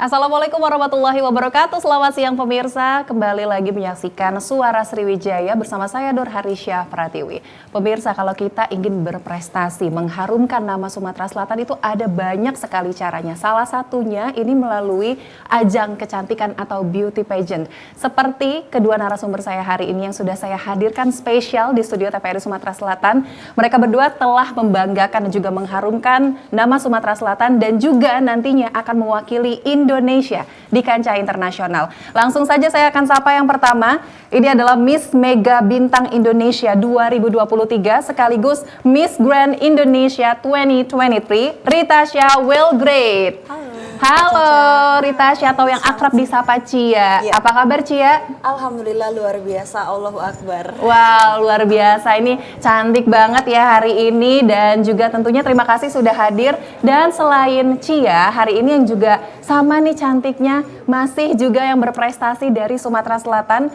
Assalamualaikum warahmatullahi wabarakatuh. Selamat siang pemirsa, kembali lagi menyaksikan Suara Sriwijaya bersama saya Nur Harisya Pratiwi. Pemirsa, kalau kita ingin berprestasi, mengharumkan nama Sumatera Selatan itu ada banyak sekali caranya. Salah satunya ini melalui ajang kecantikan atau beauty pageant. Seperti kedua narasumber saya hari ini yang sudah saya hadirkan spesial di studio TVRI Sumatera Selatan. Mereka berdua telah membanggakan dan juga mengharumkan nama Sumatera Selatan dan juga nantinya akan mewakili Indonesia di kancah internasional. Langsung saja saya akan sapa yang pertama. Ini adalah Miss Mega Bintang Indonesia 2023 sekaligus Miss Grand Indonesia 2023, Ritasha Wellgrade. Halo Ritasha, atau yang akrab disapa Cia. Ya. Apa kabar Cia? Alhamdulillah luar biasa, Allahu Akbar. Wow, luar biasa. Ini cantik banget ya hari ini dan juga tentunya terima kasih sudah hadir. Dan selain Cia, hari ini yang juga sama nih cantiknya, masih juga yang berprestasi dari Sumatera Selatan.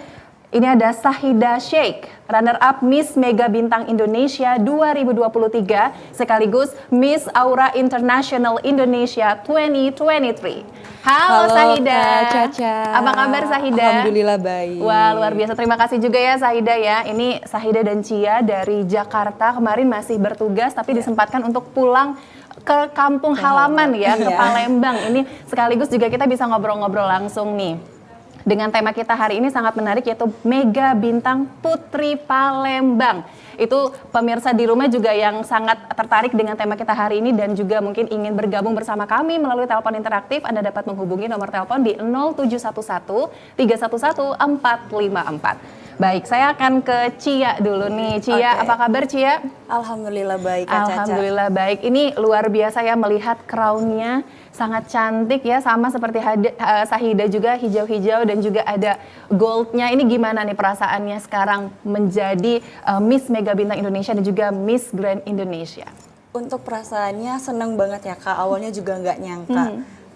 Ini ada Sahida Sheikh, runner-up Miss Mega Bintang Indonesia 2023 sekaligus Miss Aura International Indonesia 2023. Halo Sahida. Kak Caca. Apa kabar Sahida? Alhamdulillah baik. Wah, luar biasa. Terima kasih juga ya Sahida ya. Ini Sahida dan Cia dari Jakarta kemarin masih bertugas tapi disempatkan untuk pulang ke kampung halaman ya, ke Palembang. Ini sekaligus juga kita bisa ngobrol-ngobrol langsung nih. Dengan tema kita hari ini sangat menarik, yaitu Mega Bintang Putri Palembang. Itu pemirsa di rumah juga yang sangat tertarik dengan tema kita hari ini dan juga mungkin ingin bergabung bersama kami melalui telepon interaktif. Anda dapat menghubungi nomor telepon di 0711 311 454. Baik, saya akan ke Cia dulu nih. Cia, apa kabar Cia? Alhamdulillah baik Kak Caca. Alhamdulillah baik. Ini luar biasa ya melihat crown-nya sangat cantik ya, sama seperti Sahida juga hijau-hijau dan juga ada gold-nya. Ini gimana nih perasaannya sekarang menjadi Miss Mega Bintang Indonesia dan juga Miss Grand Indonesia? Untuk perasaannya seneng banget ya Kak, awalnya juga nggak nyangka.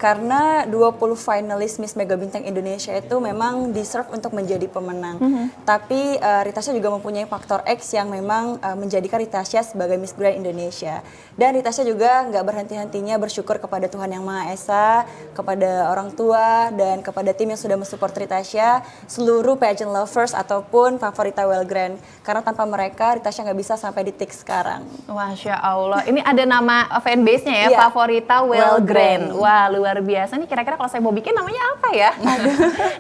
Karena 20 finalis Miss Mega Bintang Indonesia itu memang deserve untuk menjadi pemenang. Tapi Ritasha juga mempunyai faktor X yang memang menjadikan Ritasha sebagai Miss Grand Indonesia. Dan Ritasha juga nggak berhenti-hentinya bersyukur kepada Tuhan Yang Maha Esa, kepada orang tua, dan kepada tim yang sudah mensupport Ritasha, seluruh pageant lovers ataupun Favorita Wellgrade. Karena tanpa mereka Ritasha nggak bisa sampai di titik sekarang. Masya Allah, ini ada nama fanbase-nya ya, Favorita Wellgrade. Wah, luar biasa nih. Kira-kira kalau saya mau bikin namanya apa ya?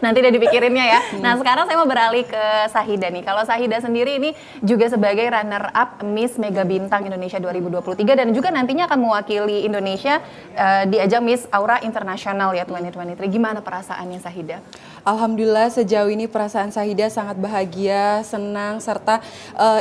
Nanti udah dipikirinnya ya. Nah, sekarang saya mau beralih ke Sahida nih. Kalau Sahida sendiri ini juga sebagai runner-up Miss Mega Bintang Indonesia 2023 dan juga nantinya akan mewakili Indonesia di ajang Miss Aura International ya 2023. Gimana perasaannya Sahida? Alhamdulillah sejauh ini perasaan Sahida sangat bahagia, senang, serta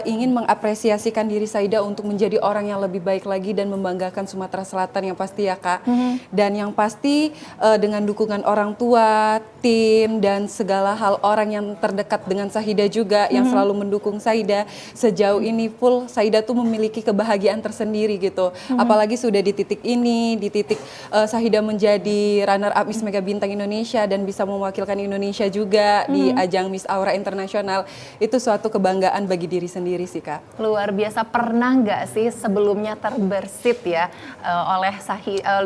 ingin mengapresiasikan diri Sahida untuk menjadi orang yang lebih baik lagi dan membanggakan Sumatera Selatan yang pasti ya Kak. Dan yang pasti dengan dukungan orang tua, tim, dan segala hal orang yang terdekat dengan Sahida juga yang selalu mendukung Sahida. Sejauh ini full Sahida tuh memiliki kebahagiaan tersendiri gitu. Apalagi sudah di titik ini, di titik Sahida menjadi runner-up Miss Mega Bintang Indonesia dan bisa mewakilkan Indonesia juga di ajang Miss Aura Internasional. Itu suatu kebanggaan bagi diri sendiri sih Kak. Luar biasa. Pernah nggak sih sebelumnya terbersit ya oleh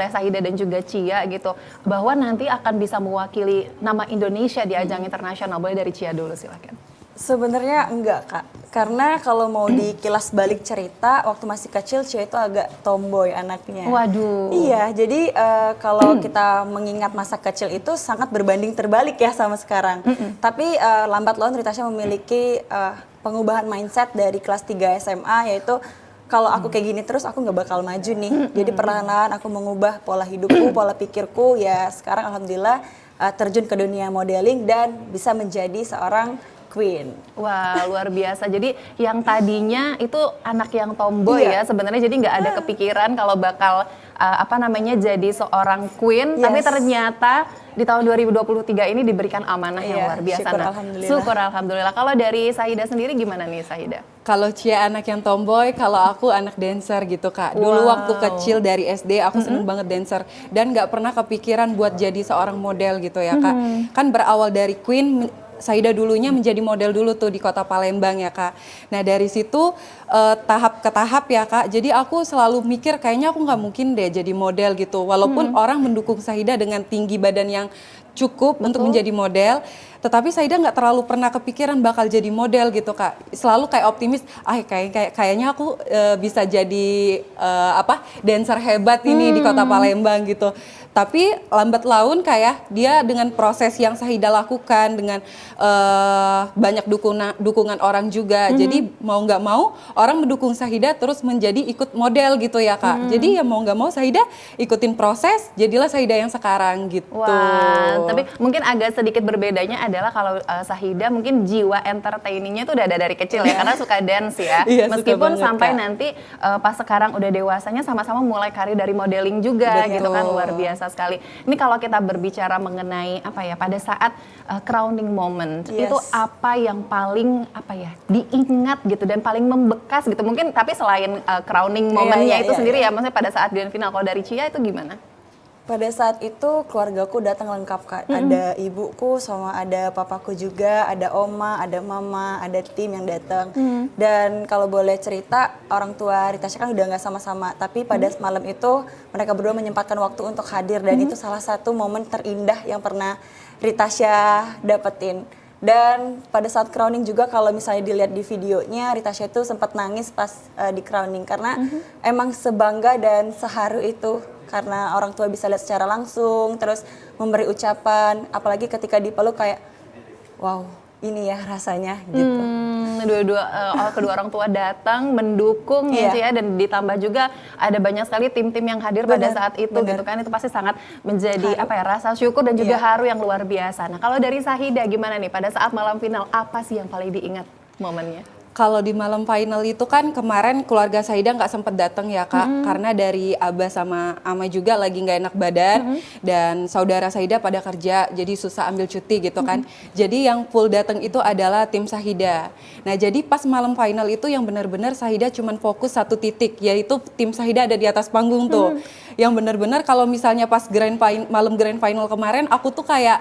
Sahida dan juga Cia gitu bahwa nanti akan bisa mewakili nama Indonesia di ajang internasional? Boleh dari Cia dulu silakan. Sebenarnya enggak Kak, karena kalau mau dikilas balik cerita, waktu masih kecil Cia itu agak tomboy anaknya. Waduh. Iya, jadi kalau kita mengingat masa kecil itu sangat berbanding terbalik ya sama sekarang. Tapi lambat laun Ritasha memiliki pengubahan mindset dari kelas 3 SMA, yaitu kalau aku kayak gini terus aku nggak bakal maju nih. Jadi perlahan-lahan aku mengubah pola hidupku, pola pikirku, ya sekarang alhamdulillah terjun ke dunia modeling dan bisa menjadi seorang Queen. Wah, luar biasa. Jadi yang tadinya itu anak yang tomboy ya sebenarnya, jadi nggak ada kepikiran kalau bakal jadi seorang queen, tapi ternyata di tahun 2023 ini diberikan amanah yang luar biasa. Syukur alhamdulillah. Syukur alhamdulillah. Kalau dari Sahida sendiri gimana nih Sahida? Kalau Cia anak yang tomboy, kalau aku anak dancer gitu Kak. Dulu waktu kecil dari SD aku seneng banget dancer dan nggak pernah kepikiran buat jadi seorang model gitu ya Kak. Kan berawal dari Queen Saida dulunya menjadi model dulu tuh di kota Palembang ya Kak. Nah dari situ tahap ke tahap ya Kak, jadi aku selalu mikir kayaknya aku nggak mungkin deh jadi model gitu. Walaupun orang mendukung Saida dengan tinggi badan yang cukup untuk menjadi model, tetapi Saida nggak terlalu pernah kepikiran bakal jadi model gitu Kak. Selalu kayak optimis, kayaknya aku bisa jadi dancer hebat ini di kota Palembang gitu. Tapi lambat laun kayak dia dengan proses yang Saida lakukan dengan banyak dukungan orang juga. Jadi mau nggak mau orang mendukung Saida terus menjadi ikut model gitu ya Kak. Jadi ya mau nggak mau Saida ikutin proses, jadilah Saida yang sekarang gitu. Wah, tapi mungkin agak sedikit berbedanya adalah kalau Sahida mungkin jiwa entertainingnya itu udah ada dari kecil ya, karena suka dance ya. Iya, suka Meskipun banget, sampai Kak. nanti pas sekarang udah dewasanya sama-sama mulai karir dari modeling juga. Betul. Gitu kan, luar biasa sekali. Ini kalau kita berbicara mengenai pada saat crowning moment, Yes. itu apa yang paling diingat gitu dan paling membekas gitu. Mungkin tapi selain crowning momennya itu sendiri ya, maksudnya pada saat grand final, kalau dari Cia itu gimana? Pada saat itu keluargaku datang lengkap Kak. Ada ibuku sama ada papaku juga, ada oma, ada mama, ada tim yang datang. Dan kalau boleh cerita, orang tua Rita Syah kan udah nggak sama-sama. Tapi pada malam itu mereka berdua menyempatkan waktu untuk hadir dan itu salah satu momen terindah yang pernah Rita Syah dapetin. Dan pada saat crowning juga kalau misalnya dilihat di videonya, Rita Syah itu sempat nangis pas di crowning karena emang sebangga dan seharu itu karena orang tua bisa lihat secara langsung, terus memberi ucapan, apalagi ketika dipeluk kayak wow, ini ya rasanya gitu. Kedua orang tua datang mendukung ya Cia, dan ditambah juga ada banyak sekali tim-tim yang hadir pada saat itu gitu kan, itu pasti sangat menjadi rasa syukur dan juga haru yang luar biasa. Nah kalau dari Sahida gimana nih pada saat malam final, apa sih yang paling diingat momennya? Kalau di malam final itu kan kemarin keluarga Saida nggak sempat datang ya Kak, karena dari Abah sama Ama juga lagi nggak enak badan dan saudara Saida pada kerja, jadi susah ambil cuti gitu kan. Jadi yang full datang itu adalah tim Sahida. Nah jadi pas malam final itu yang benar-benar Sahida cuman fokus satu titik, yaitu tim Sahida ada di atas panggung tuh. Yang benar-benar kalau misalnya pas malam grand final kemarin, aku tuh kayak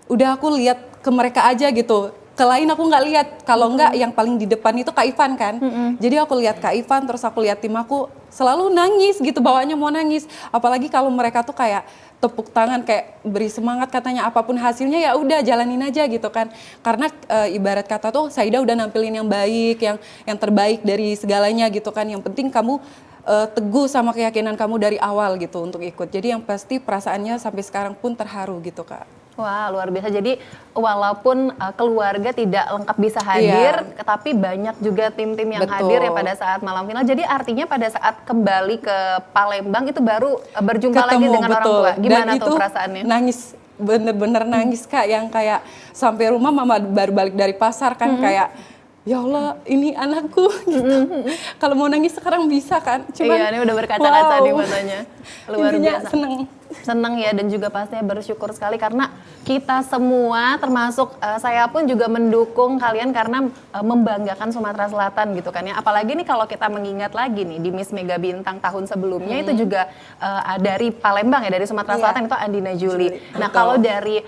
udah aku lihat ke mereka aja gitu. Ke lain aku nggak lihat, kalau nggak yang paling di depan itu Kak Ivan kan. Jadi aku lihat Kak Ivan, terus aku lihat tim aku selalu nangis gitu, bawaannya mau nangis. Apalagi kalau mereka tuh kayak tepuk tangan, kayak beri semangat, katanya apapun hasilnya ya udah jalanin aja gitu kan. Karena ibarat kata tuh Saida udah nampilin yang baik, yang terbaik dari segalanya gitu kan. Yang penting kamu teguh sama keyakinan kamu dari awal gitu untuk ikut. Jadi yang pasti perasaannya sampai sekarang pun terharu gitu Kak. Wah, luar biasa. Jadi walaupun keluarga tidak lengkap bisa hadir, tapi banyak juga tim-tim yang hadir ya pada saat malam final. Jadi artinya pada saat kembali ke Palembang itu baru berjumpa lagi dengan orang tua. Gimana Dan tuh itu perasaannya? nangis, bener-bener nangis Kak, yang kayak sampai rumah mama baru balik dari pasar kan kayak ya Allah ini anakku gitu. Kalau mau nangis sekarang bisa kan, cuman Iya, ini udah berkaca-kaca di matanya. Luar intinya biasa. seneng ya, dan juga pastinya bersyukur sekali karena kita semua termasuk saya pun juga mendukung kalian karena membanggakan Sumatera Selatan gitu kan ya. Apalagi nih kalau kita mengingat lagi nih di Miss Mega Bintang tahun sebelumnya itu juga dari Palembang ya, dari Sumatera Selatan itu Andina Juli. Nah kalau dari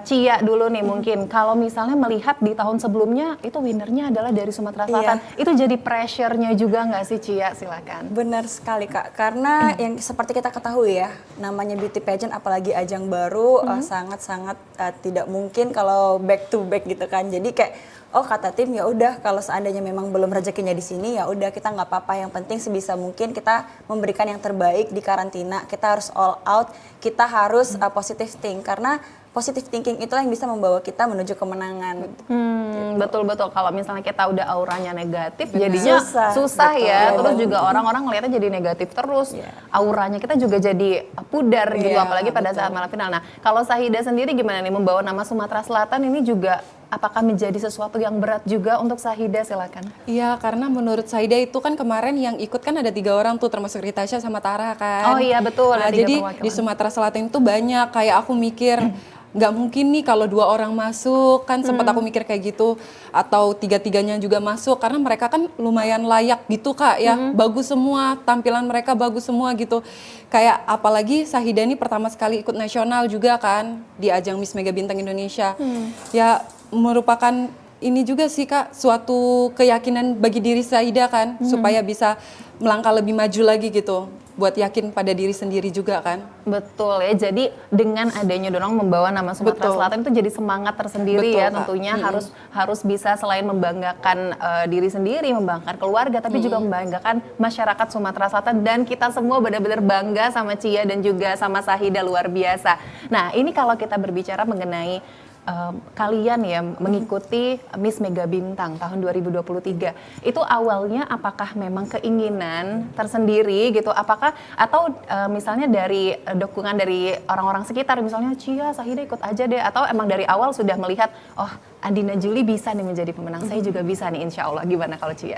Cia dulu nih mungkin kalau misalnya melihat di tahun sebelumnya itu winnernya adalah dari Sumatera Selatan, itu jadi pressure-nya juga nggak sih Cia? Silakan. Benar sekali Kak, karena yang seperti kita ketahui ya, namanya beauty pageant apalagi ajang baru sangat-sangat tidak mungkin kalau back to back gitu kan. Jadi kayak kata tim ya udah kalau seandainya memang belum rezekinya di sini ya udah kita nggak apa-apa, yang penting sebisa mungkin kita memberikan yang terbaik di karantina. Kita harus all out, kita harus positive think karena positive thinking itulah yang bisa membawa kita menuju kemenangan. Betul-betul. Kalau misalnya kita udah auranya negatif, jadinya susah ya. Betul. Terus juga orang-orang ngeliatnya jadi negatif terus. Auranya kita juga jadi pudar gitu, apalagi pada saat malam final. Nah, kalau Sahida sendiri gimana nih membawa nama Sumatera Selatan ini juga apakah menjadi sesuatu yang berat juga untuk Sahida? Silakan. Iya, karena menurut Sahida itu kan kemarin yang ikut kan ada 3 orang tuh, termasuk Rita Syah sama Tara kan. Oh iya betul, ada 3 jadi perwakilan. di Sumatera Selatan itu banyak, kayak aku mikir nggak mungkin nih kalau 2 orang masuk kan, sempat aku mikir kayak gitu, atau 3-3-nya juga masuk karena mereka kan lumayan layak gitu Kak ya, bagus semua, tampilan mereka bagus semua gitu. Kayak apalagi Sahida ini pertama sekali ikut nasional juga kan di ajang Miss Mega Bintang Indonesia. Ya merupakan ini juga sih Kak, suatu keyakinan bagi diri Saida kan, supaya bisa melangkah lebih maju lagi gitu, buat yakin pada diri sendiri juga kan. Betul ya, jadi dengan adanya Donong membawa nama Sumatera Betul. Selatan itu jadi semangat tersendiri Betul, ya Kak. tentunya harus bisa selain membanggakan diri sendiri, membanggakan keluarga, tapi juga membanggakan masyarakat Sumatera Selatan dan kita semua benar-benar bangga sama Cia dan juga sama Sahida luar biasa. Nah ini kalau kita berbicara mengenai kalian ya mengikuti Miss Mega Bintang tahun 2023 itu awalnya apakah memang keinginan tersendiri gitu apakah atau misalnya dari dukungan dari orang-orang sekitar misalnya Cia Sahida ikut aja deh atau emang dari awal sudah melihat oh Andina Juli bisa nih menjadi pemenang saya juga bisa nih insya Allah gimana kalau Cia?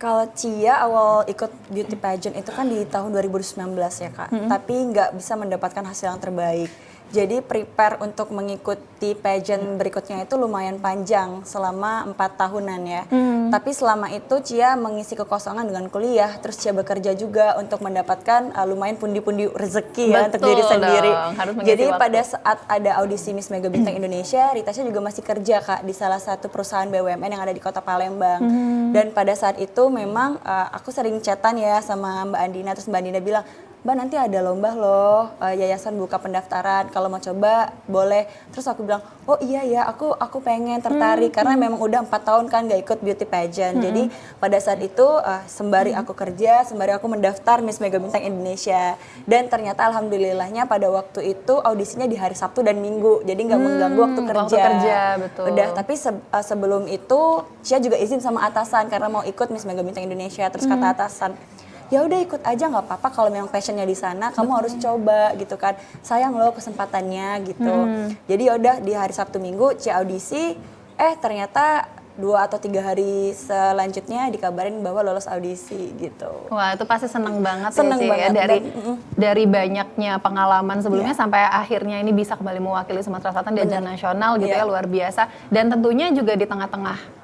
Kalau Cia awal ikut beauty pageant itu kan di tahun 2019 ya Kak, tapi nggak bisa mendapatkan hasil yang terbaik. Jadi prepare untuk mengikuti pageant berikutnya itu lumayan panjang selama 4 tahunan ya. Tapi selama itu Cia mengisi kekosongan dengan kuliah, terus Cia bekerja juga untuk mendapatkan lumayan pundi-pundi rezeki ya untuk diri sendiri. Harus mengisi Jadi waktu. pada saat ada audisi Miss Mega Bintang Indonesia, Ritasha juga masih kerja Kak di salah satu perusahaan BUMN yang ada di Kota Palembang. Dan pada saat itu memang aku sering chatan ya sama Mbak Andina, terus Mbak Andina bilang, Mbak nanti ada lomba loh, yayasan buka pendaftaran, kalau mau coba boleh. Terus aku bilang, oh iya ya, aku pengen tertarik karena memang udah 4 tahun kan gak ikut beauty pageant. Jadi pada saat itu sembari aku kerja, sembari aku mendaftar Miss Mega Bintang Indonesia. Dan ternyata alhamdulillahnya pada waktu itu audisinya di hari Sabtu dan Minggu, jadi nggak mengganggu waktu kerja. Waktu kerja, betul. Udah, tapi sebelum itu Cia juga izin sama atasan karena mau ikut Miss Mega Bintang Indonesia. Terus kata atasan, ya udah ikut aja nggak apa-apa kalau memang passionnya di sana kamu harus coba gitu kan, sayang loh kesempatannya gitu. Jadi ya udah di hari Sabtu Minggu Cia audisi, ternyata 2 atau 3 hari selanjutnya dikabarin bahwa lolos audisi gitu. Wah itu pasti seneng banget Seneng ya Ci, banget. ya dari banyaknya pengalaman sebelumnya sampai akhirnya ini bisa kembali mewakili Sumatera Selatan di ajang nasional gitu ya luar biasa dan tentunya juga di tengah-tengah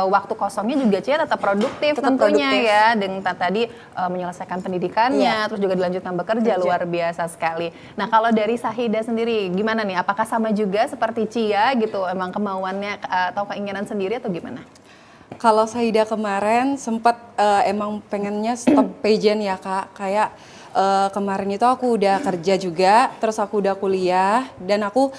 waktu kosongnya juga Cia tetap produktif tentunya ya dengan tadi menyelesaikan pendidikannya terus juga dilanjutkan bekerja luar biasa sekali. Nah kalau dari Sahida sendiri gimana nih apakah sama juga seperti Cia gitu emang kemauannya atau keinginan sendiri atau gimana? Kalau Sahida kemarin sempat emang pengennya stop pageant ya Kak, kayak kemarin itu aku udah kerja juga, terus aku udah kuliah dan aku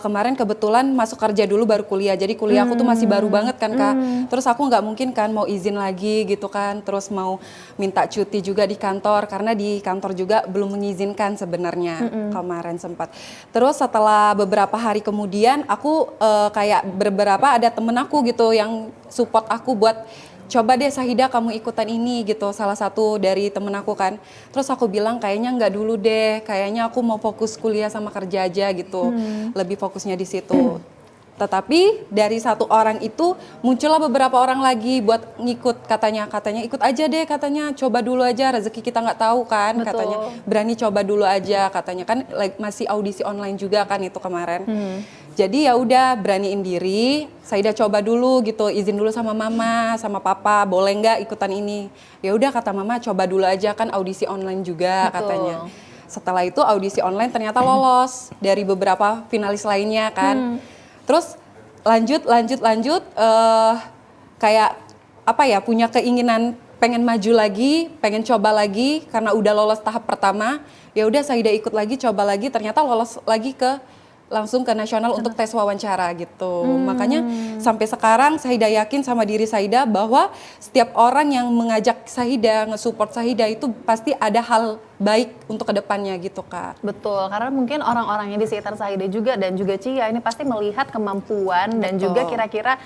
kemarin kebetulan masuk kerja dulu baru kuliah, jadi kuliah aku tuh masih baru banget kan Kak, terus aku nggak mungkin kan mau izin lagi gitu kan, terus mau minta cuti juga di kantor karena di kantor juga belum mengizinkan sebenarnya kemarin sempat. Terus setelah beberapa hari kemudian aku kayak beberapa ada temen aku gitu yang support aku buat coba deh Sahida kamu ikutan ini gitu, salah satu dari temen aku kan. Terus aku bilang kayaknya nggak dulu deh, kayaknya aku mau fokus kuliah sama kerja aja gitu, lebih fokusnya di situ. Tetapi dari satu orang itu muncullah beberapa orang lagi buat ngikut, katanya ikut aja deh, katanya coba dulu aja, rezeki kita nggak tahu kan. Betul. Katanya berani coba dulu aja, katanya kan masih audisi online juga kan itu kemarin. Jadi ya udah beraniin diri, Sahida coba dulu gitu, izin dulu sama mama, sama papa, boleh nggak ikutan ini? Ya udah kata mama coba dulu aja kan audisi online juga. Betul. Katanya. Setelah itu audisi online ternyata lolos dari beberapa finalis lainnya kan. Terus lanjut kayak apa ya, punya keinginan pengen maju lagi, pengen coba lagi karena udah lolos tahap pertama. Ya udah Sahida ikut lagi, coba lagi, ternyata lolos lagi langsung ke nasional untuk tes wawancara gitu. Makanya sampai sekarang Sahida yakin sama diri Sahida bahwa setiap orang yang mengajak Sahida, nge-support Sahida itu pasti ada hal baik untuk kedepannya gitu Kak. Betul, karena mungkin orang-orangnya di sekitar Sahida juga dan juga Cia ini pasti melihat kemampuan dan juga kira-kira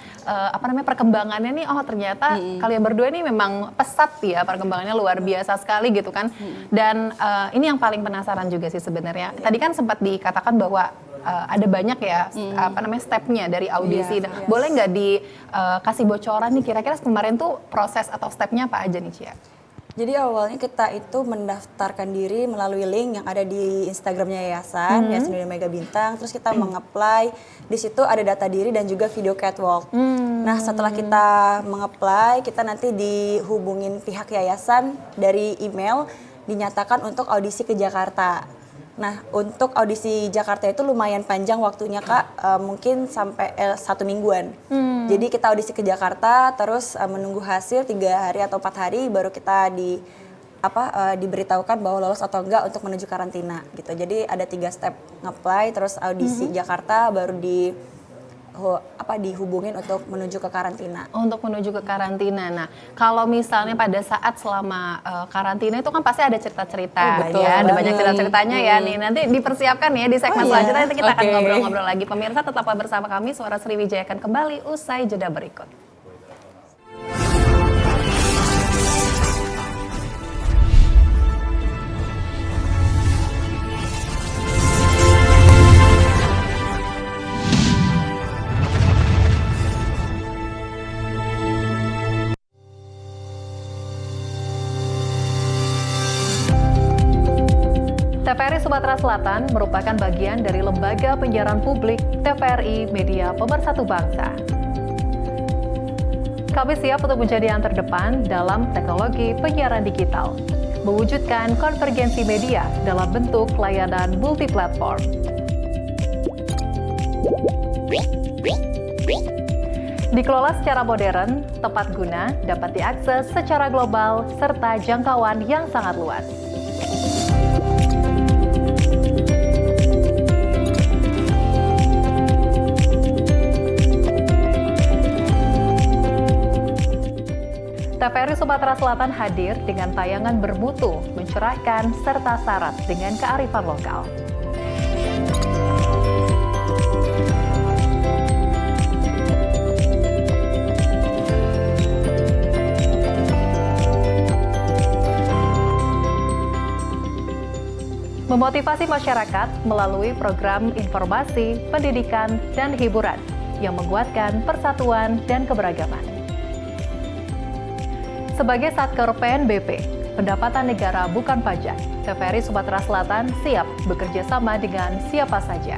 perkembangannya nih, oh ternyata kalian berdua ini memang pesat ya, perkembangannya luar biasa sekali gitu kan. Dan ini yang paling penasaran juga sih sebenarnya. Tadi kan sempat dikatakan bahwa ada banyak ya stepnya dari audisi. Nah, boleh nggak dikasih bocoran nih kira-kira kemarin tuh proses atau stepnya apa aja nih Cia? Jadi awalnya kita itu mendaftarkan diri melalui link yang ada di Instagramnya yayasan, Yayasan Dunia Mega Bintang. Terus kita meng-apply, di situ ada data diri dan juga video catwalk. Nah setelah kita meng-apply, kita nanti dihubungin pihak yayasan dari email, dinyatakan untuk audisi ke Jakarta. Nah, untuk audisi Jakarta itu lumayan panjang waktunya Kak, mungkin sampai 1 mingguan. Jadi kita audisi ke Jakarta, terus menunggu hasil 3 hari atau 4 hari, baru kita diberitahukan bahwa lolos atau enggak untuk menuju karantina gitu. Jadi ada 3 step, nge-apply, terus audisi Jakarta, baru dihubungin untuk menuju ke karantina. Untuk menuju ke karantina. Nah, kalau misalnya pada saat selama karantina itu kan pasti ada cerita-cerita ya, ada banyak cerita-ceritanya ya. Nih nanti dipersiapkan ya di segmen selanjutnya, nanti kita akan ngobrol-ngobrol lagi. Pemirsa tetaplah bersama kami, Suara Sriwijaya akan kembali usai jeda berikut. TVRI Sumatera Selatan merupakan bagian dari lembaga penyiaran publik TVRI Media Pemersatu Bangsa. Kami siap untuk menjadi yang terdepan dalam teknologi penyiaran digital, mewujudkan konvergensi media dalam bentuk layanan multiplatform. Dikelola secara modern, tepat guna, dapat diakses secara global, serta jangkauan yang sangat luas. TVRI Sumatera Selatan hadir dengan tayangan bermutu, mencerahkan, serta syarat dengan kearifan lokal. Memotivasi masyarakat melalui program informasi, pendidikan, dan hiburan yang menguatkan persatuan dan keberagaman. Sebagai Satker PNBP, pendapatan negara bukan pajak, TVRI Sumatera Selatan siap bekerja sama dengan siapa saja.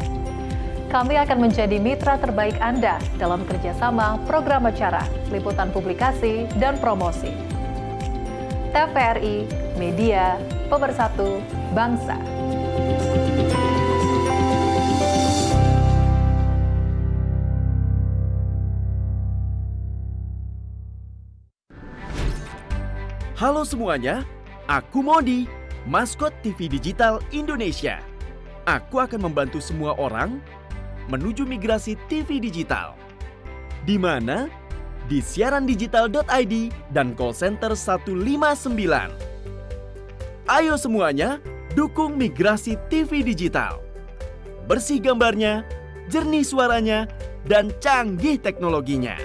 Kami akan menjadi mitra terbaik Anda dalam kerjasama program acara, liputan publikasi, dan promosi. TVRI, Media Pemersatu Bangsa. Halo semuanya, aku Modi, maskot TV Digital Indonesia. Aku akan membantu semua orang menuju migrasi TV digital. Di mana? Di siarandigital.id dan call center 159. Ayo semuanya, dukung migrasi TV digital. Bersih gambarnya, jernih suaranya, dan canggih teknologinya.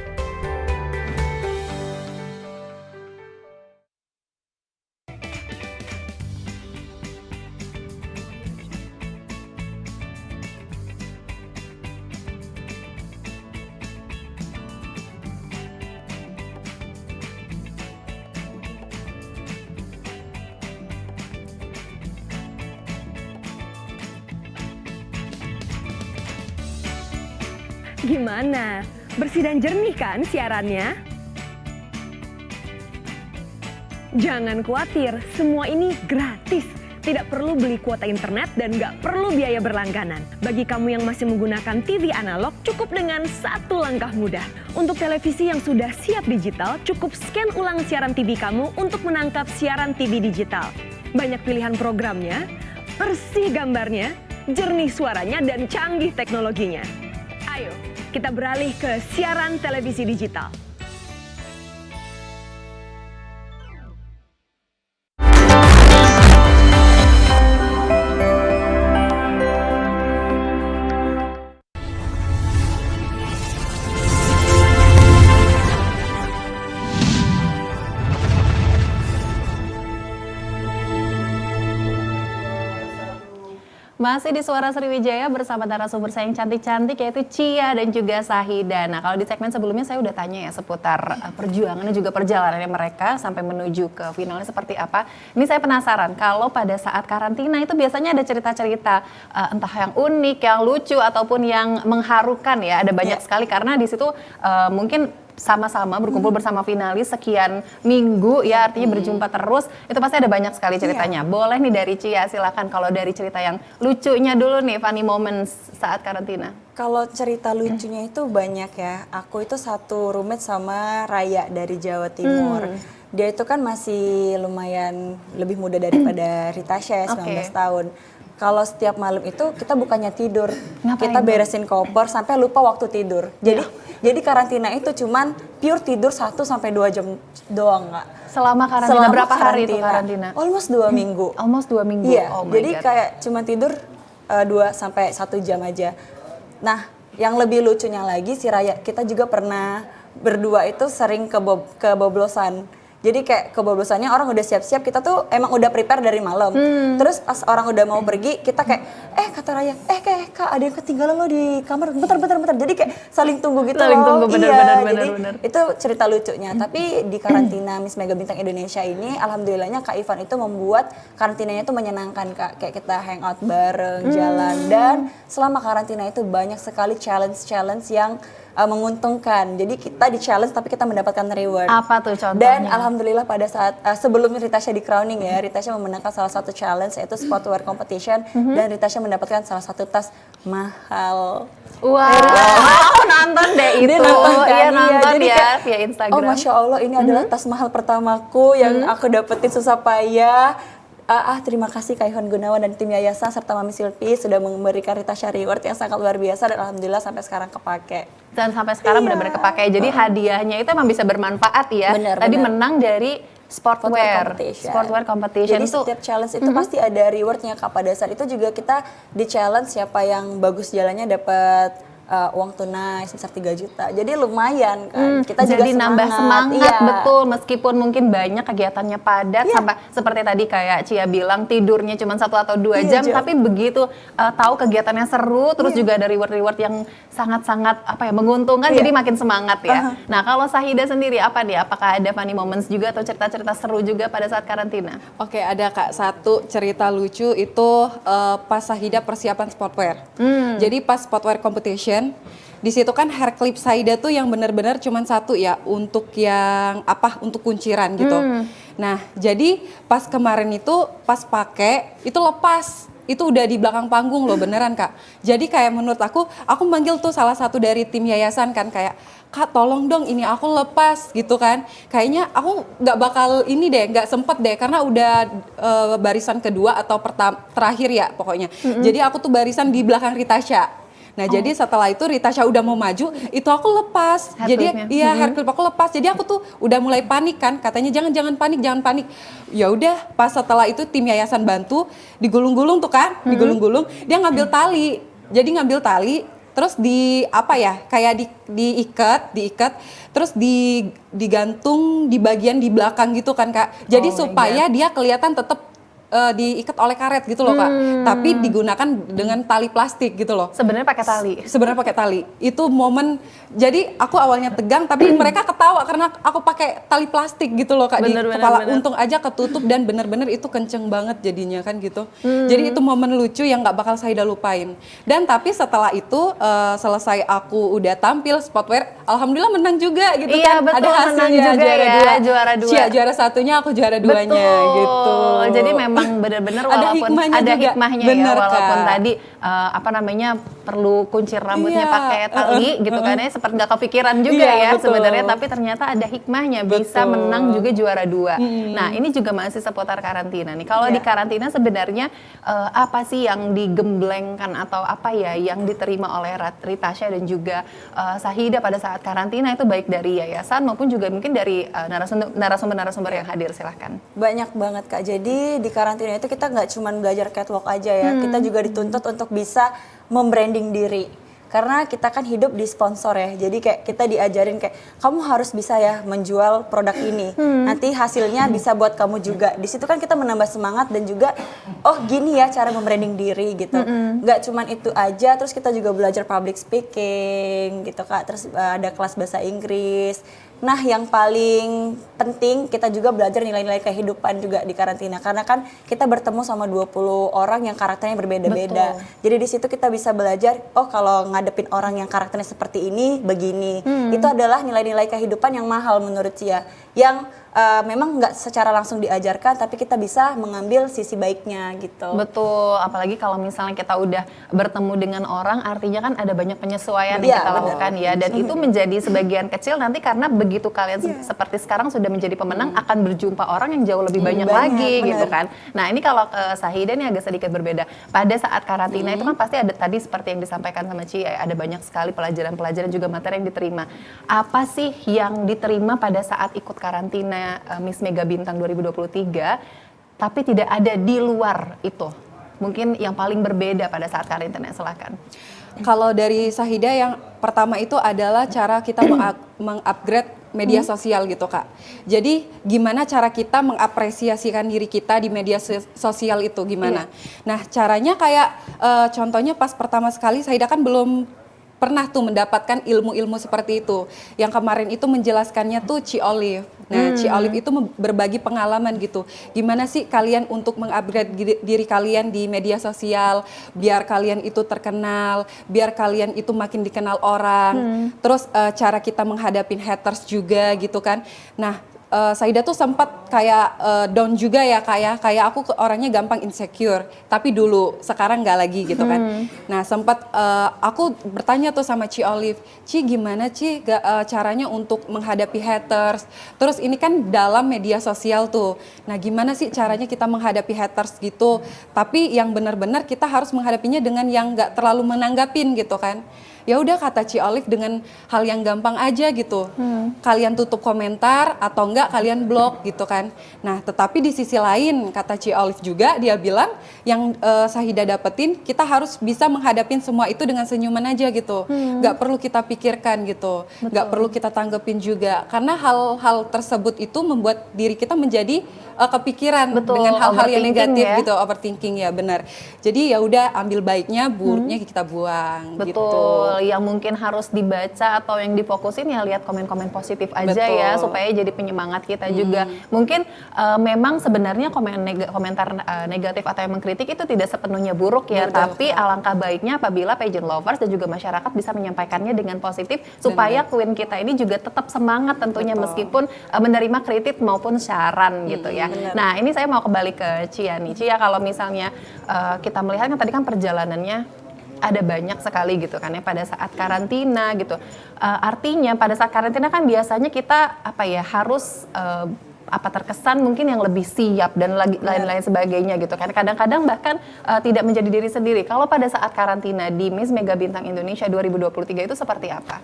Gimana? Bersih dan jernih kan siarannya? Jangan khawatir, semua ini gratis. Tidak perlu beli kuota internet dan nggak perlu biaya berlangganan. Bagi kamu yang masih menggunakan TV analog, cukup dengan satu langkah mudah. Untuk televisi yang sudah siap digital, cukup scan ulang siaran TV kamu untuk menangkap siaran TV digital. Banyak pilihan programnya, bersih gambarnya, jernih suaranya, dan canggih teknologinya. Ayo, kita beralih ke siaran televisi digital. Masih di Suara Sriwijaya bersama narasumber saya yang cantik-cantik yaitu Cia dan juga Sahida. Nah, kalau di segmen sebelumnya saya udah tanya ya seputar perjuangan dan juga perjalanannya mereka sampai menuju ke finalnya seperti apa. Ini saya penasaran kalau pada saat karantina itu biasanya ada cerita-cerita entah yang unik, yang lucu ataupun yang mengharukan ya. Ada banyak sekali karena di situ mungkin sama-sama berkumpul bersama finalis sekian minggu ya, artinya berjumpa terus, itu pasti ada banyak sekali ceritanya. Boleh nih dari Cia, silakan kalau dari cerita yang lucunya dulu nih, funny moments saat karantina. Kalau cerita lucunya itu banyak ya. Aku itu satu roommate sama Raya dari Jawa Timur. Dia itu kan masih lumayan lebih muda daripada Ritasha ya, 19 tahun. Kalau setiap malam itu kita bukannya tidur, kita beresin koper sampai lupa waktu tidur. Jadi karantina itu cuman pure tidur 1 sampai 2 jam doang, Kak. Selama karantina berapa hari itu karantina? Almost 2 minggu. Almost 2 minggu. Iya. Oh my Jadi God. kayak cuman tidur 2 sampai 1 jam aja. Nah, yang lebih lucunya lagi si Raya, kita juga pernah berdua itu sering keboblosan. Jadi kayak keboblosannya orang udah siap-siap, kita tuh emang udah prepare dari malam. Terus pas orang udah mau pergi, kita kayak, kata Raya, kayak Kak ada yang ketinggalan lo di kamar, bentar. Jadi kayak saling tunggu gitu Saling loh. tunggu, bener. Itu cerita lucunya. Tapi di karantina Miss Mega Bintang Indonesia ini, alhamdulillahnya Kak Ivan itu membuat karantinanya itu menyenangkan, Kak. Kayak kita hangout bareng, jalan. Dan selama karantina itu banyak sekali challenge yang menguntungkan. Jadi kita di challenge tapi kita mendapatkan reward. Apa tuh contohnya? Dan alhamdulillah pada saat sebelum Ritasha di crowning ya, Ritasha memenangkan salah satu challenge yaitu sportwear competition dan Ritasha mendapatkan salah satu tas mahal. Wah, aku nonton deh itu. Dia nonton kan? Iya, nonton Jadi ya kayak, via Instagram. Oh Masya Allah, ini adalah tas mahal pertamaku yang aku dapetin susah payah. Terima kasih Kak Ivan Gunawan dan tim yayasan serta Mami Silpi sudah memberikan Ritasha reward yang sangat luar biasa dan alhamdulillah sampai sekarang kepake. Dan sampai sekarang benar-benar kepakai. Jadi hadiahnya itu emang bisa bermanfaat ya. Bener, Tadi bener. menang dari sportwear competition Jadi itu. setiap challenge itu pasti ada rewardnya, Kak. Pada saat itu juga kita di challenge siapa yang bagus jalannya dapat uang tunai sebesar 3 juta. Jadi lumayan kan. Kita juga jadi nambah semangat, iya. betul, meskipun mungkin banyak kegiatannya padat sampai seperti tadi kayak Cia bilang tidurnya cuma 1 atau 2 jam, tapi begitu tahu kegiatannya seru, terus juga ada reward yang sangat-sangat menguntungkan, jadi makin semangat ya. Nah, kalau Sahida sendiri apa nih? Apakah ada funny moments juga atau cerita-cerita seru juga pada saat karantina? Oke, ada Kak, satu cerita lucu itu pas Sahida persiapan sportwear. Jadi pas sportwear competition, di situ kan hair clip Sahida tuh yang benar-benar cuman satu ya, untuk yang untuk kunciran gitu. Nah, jadi pas kemarin itu pas pakai itu lepas. Itu udah di belakang panggung loh, beneran Kak. Jadi kayak menurut aku manggil tuh salah satu dari tim yayasan kan, kayak Kak tolong dong ini aku lepas gitu kan. Kayaknya aku nggak bakal ini deh, nggak sempet deh karena udah barisan kedua atau terakhir ya pokoknya. Jadi aku tuh barisan di belakang Ritasha. Nah, jadi setelah itu Ritasha udah mau maju, itu aku lepas. Hair clip aku lepas. Jadi aku tuh udah mulai panik kan, katanya jangan panik. Ya udah, pas setelah itu tim yayasan bantu, digulung-gulung tuh kan, digulung-gulung, dia ngambil tali. Jadi ngambil tali, terus kayak diikat, terus digantung di bagian di belakang gitu kan Kak. Jadi supaya dia kelihatan tetap diikat oleh karet gitu loh Kak, tapi digunakan dengan tali plastik gitu loh. Sebenarnya pakai tali. Itu momen, jadi aku awalnya tegang tapi mereka ketawa karena aku pakai tali plastik gitu loh Kak, di kepala. Untung aja ketutup dan bener-bener itu kenceng banget jadinya kan gitu. Jadi itu momen lucu yang nggak bakal Sahida lupain. Dan tapi setelah itu selesai aku udah tampil sportwear, alhamdulillah menang juga gitu kan. Betul, ada hasilnya juga juara 2. Juara satunya, aku juara 2-nya gitu. Jadi memang benar-benar Ada walaupun hikmahnya ada juga. hikmahnya Bener, ya, walaupun Kak. tadi perlu kuncir rambutnya pakai tali gitu kan ya, seperti nggak kepikiran juga ya betul. sebenarnya, tapi ternyata ada hikmahnya, bisa Betul. menang juga juara 2. Nah, ini juga masih seputar karantina nih. Kalau di karantina sebenarnya apa sih yang digemblengkan atau apa ya yang diterima oleh Ritasha dan juga Sahida pada saat karantina itu, baik dari yayasan maupun juga mungkin dari narasumber yang hadir? Silahkan. Banyak banget Kak. Jadi di karantina itu kita nggak cuma belajar catwalk aja ya, kita juga dituntut untuk bisa membranding diri. Karena kita kan hidup di sponsor ya, jadi kayak kita diajarin kayak kamu harus bisa ya menjual produk ini. Nanti hasilnya bisa buat kamu juga. Di situ kan kita menambah semangat dan juga gini ya cara membranding diri gitu. Nggak cuman itu aja, terus kita juga belajar public speaking gitu Kak. Terus ada kelas bahasa Inggris. Nah, yang paling penting kita juga belajar nilai-nilai kehidupan juga di karantina. Karena kan kita bertemu sama 20 orang yang karakternya berbeda-beda. Jadi di situ kita bisa belajar, oh kalau ngadepin orang yang karakternya seperti ini, begini. Itu adalah nilai-nilai kehidupan yang mahal menurut Cia. Yang memang nggak secara langsung diajarkan, tapi kita bisa mengambil sisi baiknya gitu. Betul, apalagi kalau misalnya kita udah bertemu dengan orang, artinya kan ada banyak penyesuaian yang Iya, kita benar. lakukan ya. Dan itu menjadi sebagian kecil nanti karena begitu kalian seperti sekarang sudah menjadi pemenang, akan berjumpa orang yang jauh lebih banyak lagi benar. gitu kan. Nah ini kalau ke Sahida ini agak sedikit berbeda. Pada saat karantina itu kan pasti ada tadi seperti yang disampaikan sama Ci, ada banyak sekali pelajaran-pelajaran juga materi yang diterima. Apa sih yang diterima pada saat ikut karantina Miss Mega Bintang 2023, tapi tidak ada di luar itu? Mungkin yang paling berbeda pada saat karantina, silakan. Kalau dari Sahida yang pertama itu adalah cara kita mengupgrade media sosial gitu Kak. Jadi gimana cara kita mengapresiasikan diri kita di media sosial itu gimana? Nah caranya kayak contohnya pas pertama sekali Sahida kan belum pernah tuh mendapatkan ilmu-ilmu seperti itu. Yang kemarin itu menjelaskannya tuh Ci Olive. Nah, Ci Olive itu berbagi pengalaman gitu. Gimana sih kalian untuk mengupgrade diri kalian di media sosial, biar kalian itu terkenal, biar kalian itu makin dikenal orang. Terus cara kita menghadapin haters juga gitu kan. Nah, Sahida tuh sempat kayak down juga ya kayak aku orangnya gampang insecure, tapi dulu sekarang nggak lagi gitu kan. Nah sempat aku bertanya tuh sama Ci Olive, Ci gimana Ci caranya untuk menghadapi haters, terus ini kan dalam media sosial tuh, nah gimana sih caranya kita menghadapi haters gitu, tapi yang benar-benar kita harus menghadapinya dengan yang nggak terlalu menanggapin gitu kan. Ya udah kata Ci Olive dengan hal yang gampang aja gitu. Kalian tutup komentar atau enggak kalian blok gitu kan. Nah, tetapi di sisi lain kata Ci Olive juga dia bilang yang Sahida dapetin kita harus bisa menghadapin semua itu dengan senyuman aja gitu. Enggak perlu kita pikirkan gitu. Enggak perlu kita tanggepin juga karena hal-hal tersebut itu membuat diri kita menjadi kepikiran dengan hal-hal yang negatif ya? gitu, overthinking ya benar. Jadi ya udah ambil baiknya, buruknya kita buang gitu. Betul, yang mungkin harus dibaca atau yang difokusin ya lihat komen-komen positif aja ya supaya jadi penyemangat kita juga. Mungkin memang sebenarnya komentar negatif atau yang mengkritik itu tidak sepenuhnya buruk ya, tapi alangkah baiknya apabila pageant lovers dan juga masyarakat bisa menyampaikannya dengan positif supaya queen kita ini juga tetap semangat tentunya meskipun menerima kritik maupun saran gitu ya. Nah ini saya mau kembali ke Cia nih. Cia kalau misalnya kita melihat kan tadi kan perjalanannya ada banyak sekali gitu kan ya pada saat karantina gitu. Artinya pada saat karantina kan biasanya kita harus terkesan mungkin yang lebih siap dan lain-lain sebagainya gitu kan. Kadang-kadang bahkan tidak menjadi diri sendiri. Kalau pada saat karantina di Miss Mega Bintang Indonesia 2023 itu seperti apa?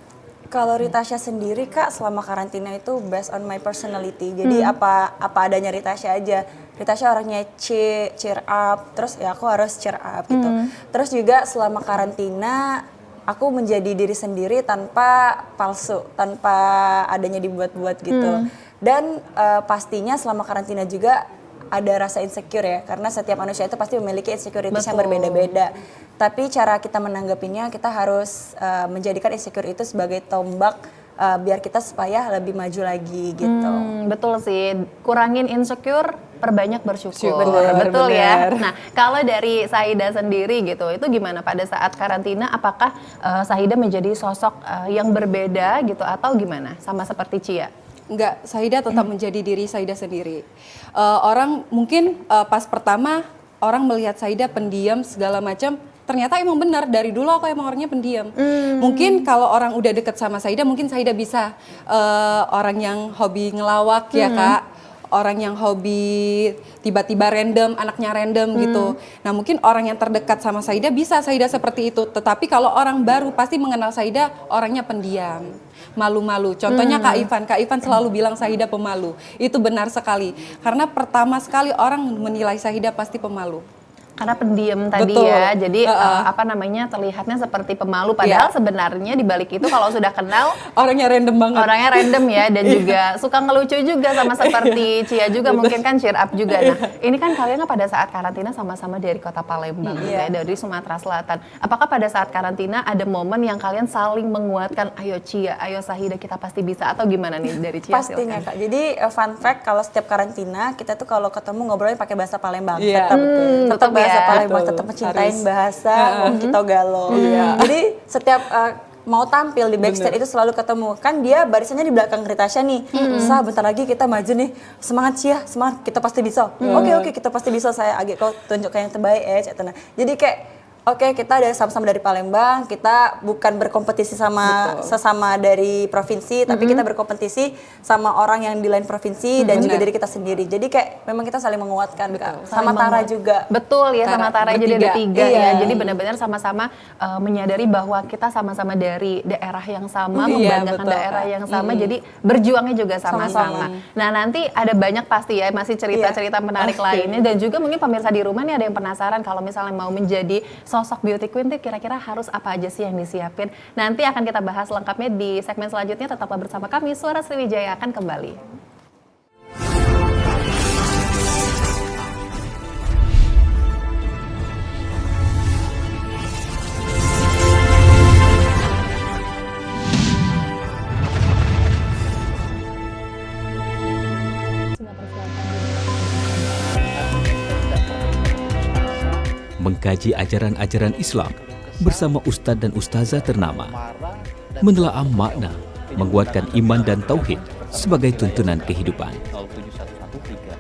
Kalau Ritasha sendiri Kak selama karantina itu based on my personality. Jadi apa adanya Ritasha aja. Ritasha orangnya cheer up, terus ya aku harus cheer up gitu. Terus juga selama karantina aku menjadi diri sendiri tanpa palsu, tanpa adanya dibuat-buat gitu. Dan pastinya selama karantina juga ada rasa insecure ya, karena setiap manusia itu pasti memiliki insecurities yang berbeda-beda. Tapi cara kita menanggapinya, kita harus menjadikan insecure itu sebagai tombak biar kita supaya lebih maju lagi gitu. Betul sih, kurangin insecure, perbanyak bersyukur. Betul ya. Nah, kalau dari Sahida sendiri gitu, itu gimana pada saat karantina? Apakah Sahida menjadi sosok yang berbeda gitu atau gimana? Sama seperti Cia? Enggak, Sahida tetap menjadi diri Sahida sendiri. Orang mungkin pas pertama orang melihat Sahida pendiam segala macam, ternyata emang benar dari dulu aku emang orangnya pendiam. Mungkin kalau orang udah deket sama Sahida, mungkin Sahida bisa orang yang hobi ngelawak ya Kak. Orang yang hobi tiba-tiba random, anaknya random gitu. Nah mungkin orang yang terdekat sama Sahida bisa Sahida seperti itu. Tetapi kalau orang baru pasti mengenal Sahida orangnya pendiam, malu-malu. Contohnya Kak Ivan selalu bilang Sahida pemalu. Itu benar sekali. Karena pertama sekali orang menilai Sahida pasti pemalu. Karena pendiam tadi Betul. ya, jadi apa namanya terlihatnya seperti pemalu. Padahal sebenarnya di balik itu kalau sudah kenal Orangnya random banget. orangnya random ya, dan juga suka ngelucu juga sama seperti Cia juga, mungkin kan cheer up juga. Nah ini kan kalian pada saat karantina sama-sama dari kota Palembang gitu ya, dari Sumatera Selatan. Apakah pada saat karantina ada momen yang kalian saling menguatkan, ayo Cia, ayo Sahida, kita pasti bisa, atau gimana nih dari Cia? Pastinya silakan. Kak. Jadi fun fact kalau setiap karantina kita tuh kalau ketemu ngobrolnya pakai bahasa Palembang. Iya. Tetap bahasa ya. Palembang, Betul. tetap mencintain Harus. bahasa wong kita Galo. Jadi setiap mau tampil di backstage itu selalu ketemu. Kan dia barisannya di belakang Ritasha nih. Sah, bentar lagi kita maju nih. Semangat Cia, semangat, kita pasti bisa. Oke, kita pasti bisa. Saya agak kau tunjukkan yang terbaik ya, Cetana. Jadi kayak oke, kita ada sama-sama dari Palembang, kita bukan berkompetisi sama sesama dari provinsi, tapi kita berkompetisi sama orang yang di lain provinsi dan juga diri kita sendiri. Jadi kayak memang kita saling menguatkan, Kak. Sama Tara juga. Betul ya, sama Tara jadi ada bertiga. 3 Iya. ya. Jadi benar-benar sama-sama menyadari bahwa kita sama-sama dari daerah yang sama, Iya, membanggakan betul, daerah Kak. yang sama. Jadi berjuangnya juga sama-sama. Nah nanti ada banyak pasti ya masih cerita-cerita menarik lainnya, dan juga mungkin pemirsa di rumah nih ada yang penasaran kalau misalnya mau menjadi sosok beauty queen tuh kira-kira harus apa aja sih yang disiapin. Nanti akan kita bahas lengkapnya di segmen selanjutnya. Tetaplah bersama kami, Suara Sriwijaya akan kembali. Mengkaji ajaran-ajaran Islam bersama Ustadz dan Ustazah ternama, menelaah makna, menguatkan iman dan tauhid sebagai tuntunan kehidupan.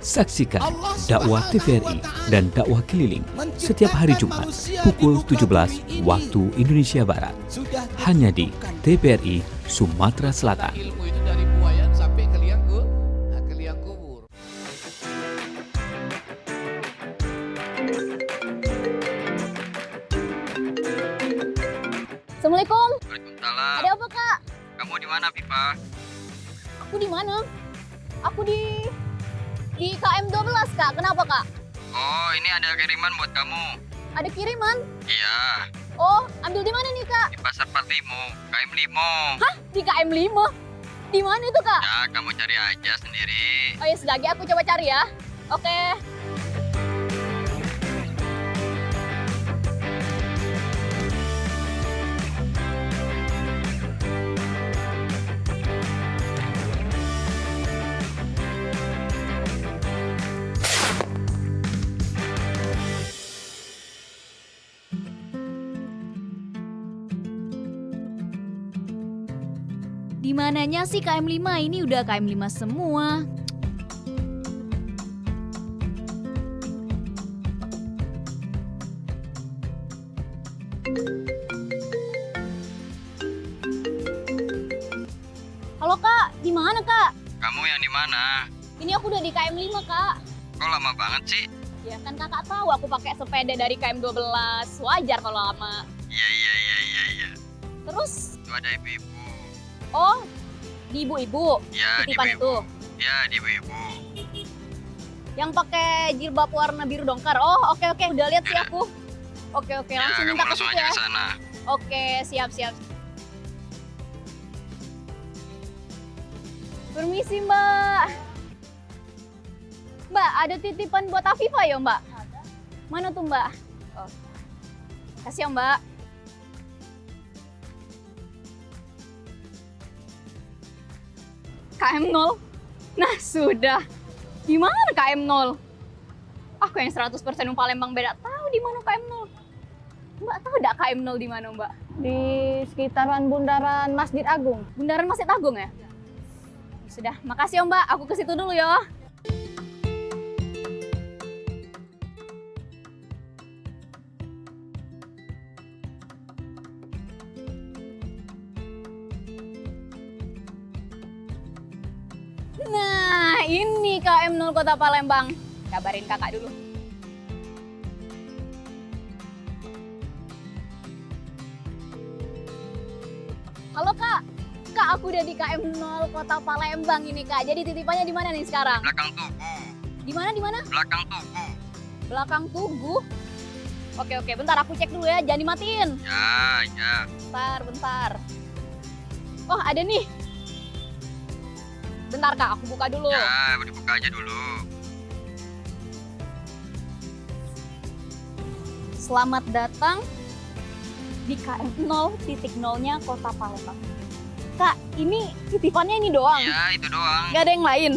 Saksikan dakwah TVRI dan dakwah keliling setiap hari Jumat pukul 17 waktu Indonesia Barat, hanya di TVRI Sumatera Selatan. Ilmu itu dari buayan sampai ke liang kubur. Assalamualaikum. Waalaikumsalam. Ada apa, Kak? Kamu di mana, Pipa? Aku di mana? Aku di KM 12, Kak. Kenapa, Kak? Oh, ini ada kiriman buat kamu. Ada kiriman? Iya, Oh, ambil di mana nih, Kak? di Pasar Parlimo, KM Limo. Hah? Di KM 5? Di mana itu, Kak? Ya, kamu cari aja sendiri. Oh ya, sedagi aku coba cari ya. Oke. Di mananya sih KM 5? Ini udah KM 5 semua. Halo, Kak. Di mana, Kak? Kamu yang di mana? Ini aku udah di KM 5, Kak. Kok lama banget sih? Ya kan Kakak tahu aku pakai sepeda dari KM 12. Wajar kalau lama. Iya. Terus, Itu ada ibu-ibu. oh, di ibu-ibu. Ya, di Titipan itu. ibu-ibu. Ya, di ibu-ibu. Yang pakai jilbab warna biru dongker. Oh, oke. Udah lihat sih aku. Oke. Ya, Langsung kamu minta ke langsung situ aja ya. ke sana. Oke, siap. Permisi, Mbak. Mbak, ada titipan buat Afifah ya, Mbak? Ada. Mana tuh, Mbak? Oh. Kasih ya, Mbak. KM 0? Nah, sudah. Di mana KM 0? Aku yang 100% Palembang beda tahu di mana KM 0. Mbak tahu enggak KM 0 di mana, Mbak? Di sekitaran bundaran Masjid Agung. Bundaran Masjid Agung ya? Sudah, makasih ya Mbak. Aku ke situ dulu ya. Nah, ini KM 0 Kota Palembang. Kabarin kakak dulu. Halo Kak. Kak, aku udah di KM 0 Kota Palembang ini Kak. Jadi titipannya di mana nih sekarang? Belakang tugu. Di mana? Belakang tugu. Belakang Tugu. Oke, bentar aku cek dulu ya, jangan dimatiin. Ya. Bentar. Oh, ada nih. Bentar Kak, aku buka dulu. Ya, dibuka aja dulu. Selamat datang di KM 0.0-nya Kota Palembang. Kak, ini titipannya ini doang? Iya, itu doang. Gak ada yang lain?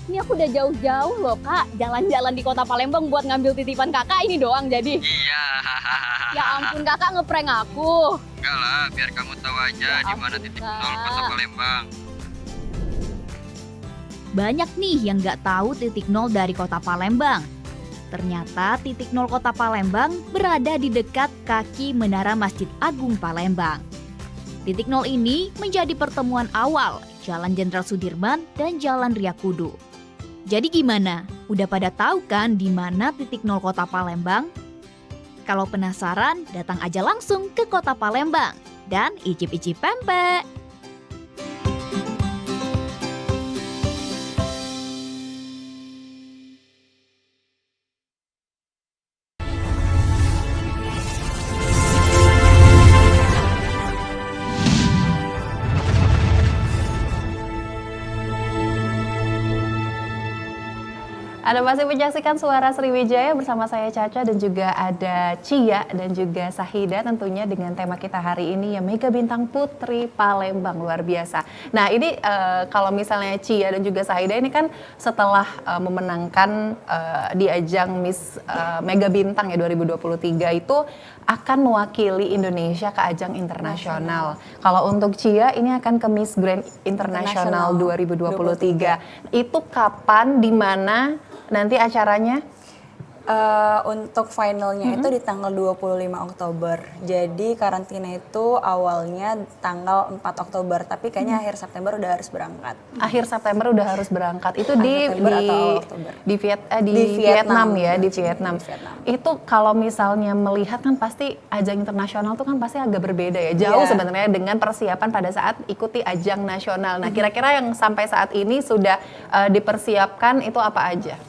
Ini aku udah jauh-jauh loh Kak, jalan-jalan di Kota Palembang buat ngambil titipan kakak ini doang jadi. Iya. Ya ampun kakak ngeprank aku. Enggak lah, biar kamu tahu aja Ya di mana ampun, titik Kak. nol Kota Palembang. Banyak nih yang nggak tahu titik nol dari kota Palembang. Ternyata titik nol kota Palembang berada di dekat kaki Menara Masjid Agung Palembang. Titik nol ini menjadi pertemuan awal Jalan Jenderal Sudirman dan Jalan Ryakudu. Jadi gimana? Udah pada tahu kan di mana titik nol kota Palembang? Kalau penasaran, datang aja langsung ke kota Palembang dan icip-icip pempek. Anda masih menyaksikan Suara Sriwijaya bersama saya Caca dan juga ada Cia dan juga Sahida tentunya dengan tema kita hari ini ya Mega Bintang Putri Palembang, luar biasa. Nah ini kalau misalnya Cia dan juga Sahida ini kan setelah memenangkan di ajang Miss Mega Bintang ya 2023 itu akan mewakili Indonesia ke ajang internasional. Kalau untuk Cia ini akan ke Miss Grand International 2023. Itu kapan, di mana nanti acaranya? Untuk finalnya itu di tanggal 25 Oktober. Jadi karantina itu awalnya tanggal 4 Oktober, tapi kayaknya akhir September udah harus berangkat. Akhir September udah harus berangkat. Itu di Di Vietnam ya, di Di Vietnam. Vietnam. Itu kalau misalnya melihat kan pasti ajang internasional tuh kan pasti agak berbeda ya. Jauh sebenarnya dengan persiapan pada saat ikuti ajang nasional. Nah, kira-kira yang sampai saat ini sudah dipersiapkan itu apa aja?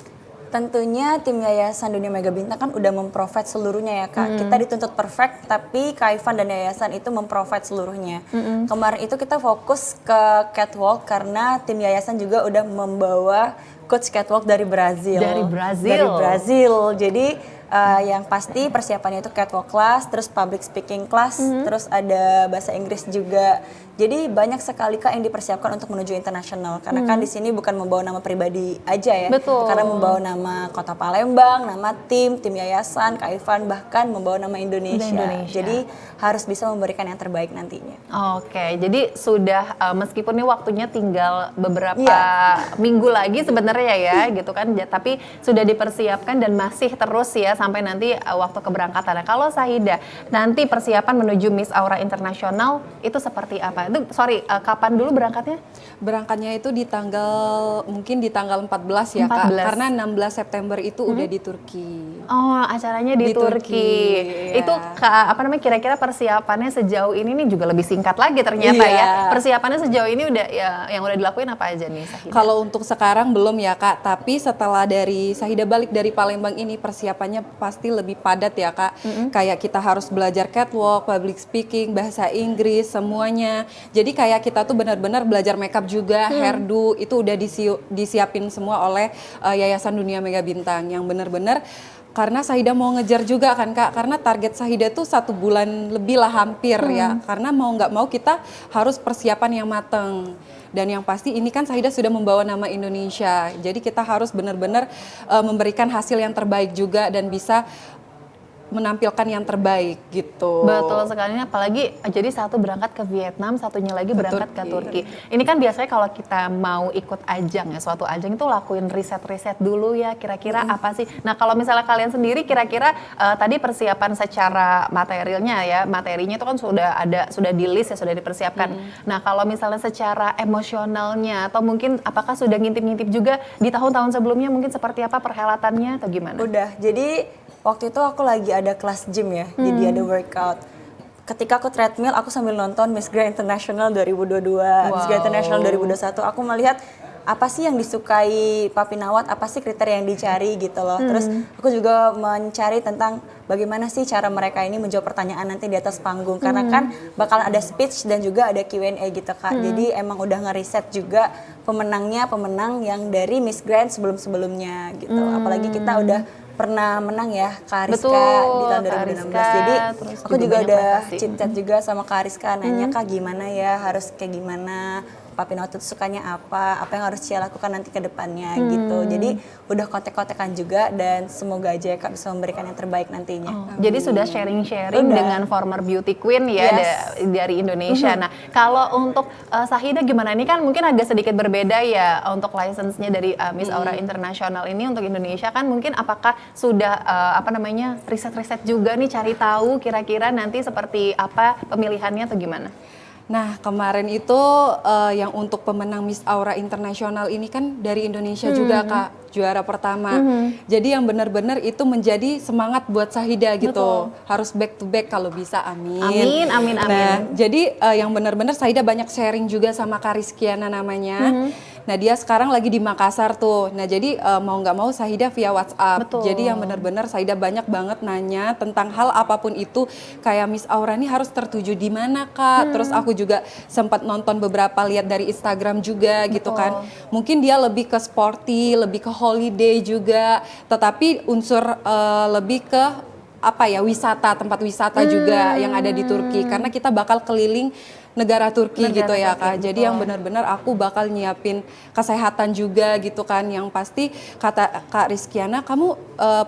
Tentunya tim Yayasan Dunia Mega Bintang kan udah memprovide seluruhnya ya Kak. Kita dituntut perfect, tapi Kak Ivan dan Yayasan itu memprovide seluruhnya. Kemarin itu kita fokus ke catwalk karena tim Yayasan juga udah membawa coach catwalk dari Brazil. Dari Brazil. Jadi yang pasti persiapannya itu catwalk class, terus public speaking class, terus ada bahasa Inggris juga. Jadi banyak sekali Kak yang dipersiapkan untuk menuju internasional. Karena kan di sini bukan membawa nama pribadi aja ya. Betul. Karena membawa nama Kota Palembang, nama tim Yayasan, Kak Ivan, bahkan membawa nama Indonesia. Jadi harus bisa memberikan yang terbaik nantinya. Oke, jadi sudah meskipun ini waktunya tinggal beberapa minggu lagi sebenarnya ya gitu kan. Tapi sudah dipersiapkan dan masih terus ya sampai nanti waktu keberangkatan. Kalau Sahida, nanti persiapan menuju Miss Aura Internasional itu seperti apa? Itu kapan dulu berangkatnya? Berangkatnya itu mungkin di tanggal 14 ya 14. Kak, karena 16 September itu udah di Turki. Oh, acaranya di Turki. Itu kira-kira persiapannya sejauh ini nih juga lebih singkat lagi ternyata ya. Persiapannya sejauh ini udah yang udah dilakuin apa aja nih Sahida? Kalau untuk sekarang belum ya Kak, tapi setelah dari Sahida balik dari Palembang ini persiapannya pasti lebih padat ya Kak. Kayak kita harus belajar catwalk, public speaking, bahasa Inggris, semuanya. Jadi kayak kita tuh benar-benar belajar makeup juga, hairdo itu udah disiapin semua oleh Yayasan Dunia Mega Bintang yang benar-benar karena Sahida mau ngejar juga kan Kak, karena target Sahida tuh 1 bulan lebih lah hampir ya, karena mau nggak mau kita harus persiapan yang mateng. Dan yang pasti ini kan Sahida sudah membawa nama Indonesia, jadi kita harus benar-benar memberikan hasil yang terbaik juga dan bisa menampilkan yang terbaik gitu. Betul sekali, apalagi jadi satu berangkat ke Vietnam, satunya lagi berangkat ke Turki. Ini kan biasanya kalau kita mau ikut ajang ya, suatu ajang itu lakuin riset-riset dulu ya, kira-kira apa sih. Nah kalau misalnya kalian sendiri kira-kira tadi persiapan secara materinya itu kan sudah di list ya, sudah dipersiapkan. Nah kalau misalnya secara emosionalnya atau mungkin apakah sudah ngintip-ngintip juga di tahun-tahun sebelumnya mungkin seperti apa perhelatannya atau gimana? Udah, jadi waktu itu aku lagi ada kelas gym ya, jadi ada workout. Ketika aku treadmill, aku sambil nonton Miss Grand International 2022, Miss Grand International 2021, aku melihat apa sih yang disukai Papi Nawat, apa sih kriteria yang dicari gitu loh. Terus aku juga mencari tentang bagaimana sih cara mereka ini menjawab pertanyaan nanti di atas panggung. Karena kan bakal ada speech dan juga ada Q&A gitu Kak. Jadi emang udah ngeriset juga pemenang yang dari Miss Grand sebelum-sebelumnya gitu. Apalagi kita udah pernah menang ya Kak Ariska di tahun 2016. Jadi aku juga udah chit-chat juga sama Kak Ariska nanya Kak gimana ya, harus kayak gimana, Papi Nawat itu sukanya apa yang harus Cia lakukan nanti ke depannya gitu. Jadi udah kontek-kontekan juga dan semoga aja Kak bisa memberikan yang terbaik nantinya. Jadi sudah sharing-sharing dengan former beauty queen ya dari Indonesia. Nah, kalau untuk Sahida gimana? Ini kan mungkin agak sedikit berbeda ya untuk license-nya dari Miss Aura Internasional ini untuk Indonesia kan mungkin apakah sudah riset-riset juga nih cari tahu kira-kira nanti seperti apa pemilihannya atau gimana? Nah, kemarin itu yang untuk pemenang Miss Aura Internasional ini kan dari Indonesia juga Kak, juara pertama. Jadi yang benar-benar itu menjadi semangat buat Sahida gitu. Harus back to back kalau bisa, amin. Amin. Nah, jadi yang benar-benar Sahida banyak sharing juga sama Kariskiana namanya. Nah, dia sekarang lagi di Makassar tuh. Nah, jadi mau nggak mau Sahida via WhatsApp. Jadi yang benar-benar Sahida banyak banget nanya tentang hal apapun itu. Kayak Miss Aura ini harus tertuju di mana Kak. Terus aku juga sempat nonton beberapa lihat dari Instagram juga gitu kan. Mungkin dia lebih ke sporty, lebih ke holiday juga. Tetapi unsur lebih ke wisata, tempat wisata juga yang ada di Turki. Karena kita bakal keliling negara Turki gitu ya Kak. Jadi yang benar-benar aku bakal nyiapin kesehatan juga gitu kan. Yang pasti kata Kak Rizkiana, kamu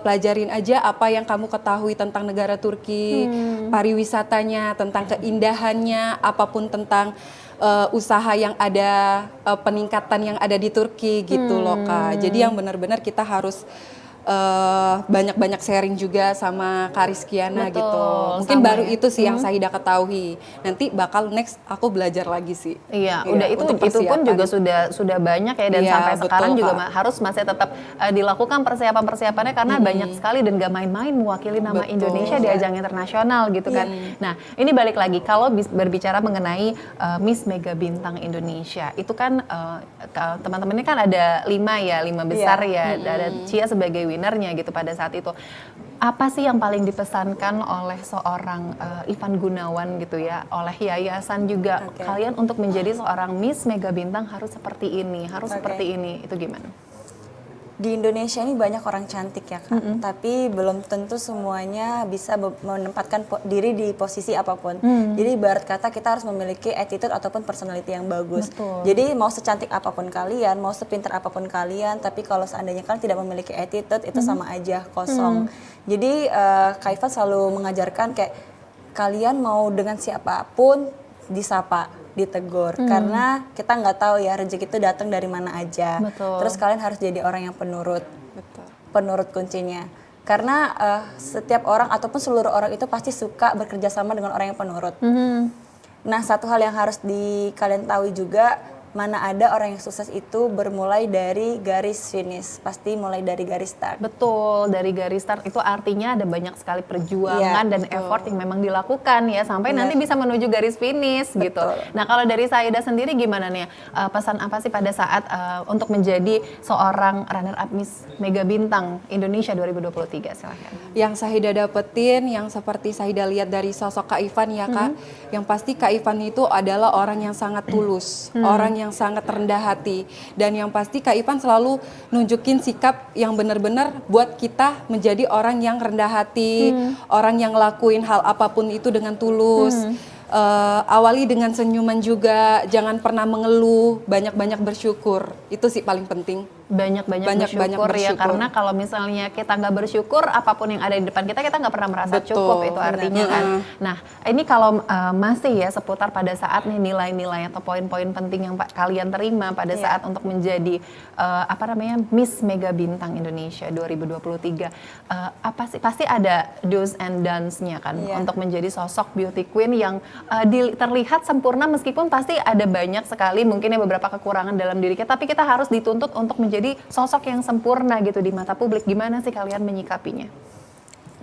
pelajarin aja apa yang kamu ketahui tentang negara Turki, pariwisatanya, tentang keindahannya, apapun tentang usaha yang ada, peningkatan yang ada di Turki gitu loh Kak. Jadi yang benar-benar kita harus banyak-banyak sharing juga sama Kariskiana gitu. Mungkin baru itu sih yang Sahida ketahui. Nanti bakal next aku belajar lagi sih. Iya, udah itu pun juga sudah banyak ya dan sampai sekarang juga harus masih tetap dilakukan persiapannya karena banyak sekali dan gak main-main mewakili nama Indonesia di ajang internasional gitu kan. Nah, ini balik lagi kalau berbicara mengenai Miss Mega Bintang Indonesia. Itu kan teman-temannya kan ada 5 besar ya. Ada Cia sebagai winnernya gitu pada saat itu. Apa sih yang paling dipesankan oleh seorang Ivan Gunawan gitu ya, oleh yayasan juga kalian untuk menjadi seorang Miss Mega Bintang harus seperti ini, seperti ini, itu gimana? Di Indonesia ini banyak orang cantik ya Kak, tapi belum tentu semuanya bisa menempatkan diri di posisi apapun. Jadi ibarat kata kita harus memiliki attitude ataupun personality yang bagus. Jadi mau secantik apapun kalian, mau sepintar apapun kalian, tapi kalau seandainya kalian tidak memiliki attitude itu sama aja kosong. Jadi Kak Ivan selalu mengajarkan kayak kalian mau dengan siapapun disapa, ditegur, karena kita nggak tahu ya rezeki itu datang dari mana aja. Terus kalian harus jadi orang yang penurut, penurut kuncinya. Karena setiap orang ataupun seluruh orang itu pasti suka bekerja sama dengan orang yang penurut. Nah, satu hal yang harus kalian tahu juga, mana ada orang yang sukses itu bermulai dari garis finish, pasti mulai dari garis start. Betul, dari garis start itu artinya ada banyak sekali perjuangan dan effort yang memang dilakukan ya sampai nanti bisa menuju garis finish gitu. Nah, kalau dari Sahida sendiri gimana nih? Pesan apa sih pada saat untuk menjadi seorang runner up Miss Mega Bintang Indonesia 2023? Silahkan. Yang Sahida dapetin, yang seperti Sahida lihat dari sosok Kak Ivan ya Kak, yang pasti Kak Ivan itu adalah orang yang sangat tulus, orang yang sangat rendah hati, dan yang pasti Kak Ivan selalu nunjukin sikap yang benar-benar buat kita menjadi orang yang rendah hati, orang yang lakuin hal apapun itu dengan tulus. Awali dengan senyuman juga, jangan pernah mengeluh, banyak-banyak bersyukur, itu sih paling penting. Banyak-banyak bersyukur ya, karena kalau misalnya kita nggak bersyukur apapun yang ada di depan kita nggak pernah merasa cukup, itu artinya kan. Nah, ini kalau masih ya seputar pada saat nih nilai-nilai atau poin-poin penting yang kalian terima pada saat untuk menjadi Miss Mega Bintang Indonesia 2023, pasti ada do's and don'ts-nya kan untuk menjadi sosok beauty queen yang terlihat sempurna, meskipun pasti ada banyak sekali mungkin ya beberapa kekurangan dalam diri kita, tapi kita harus dituntut untuk menjadi sosok yang sempurna gitu di mata publik. Gimana sih kalian menyikapinya?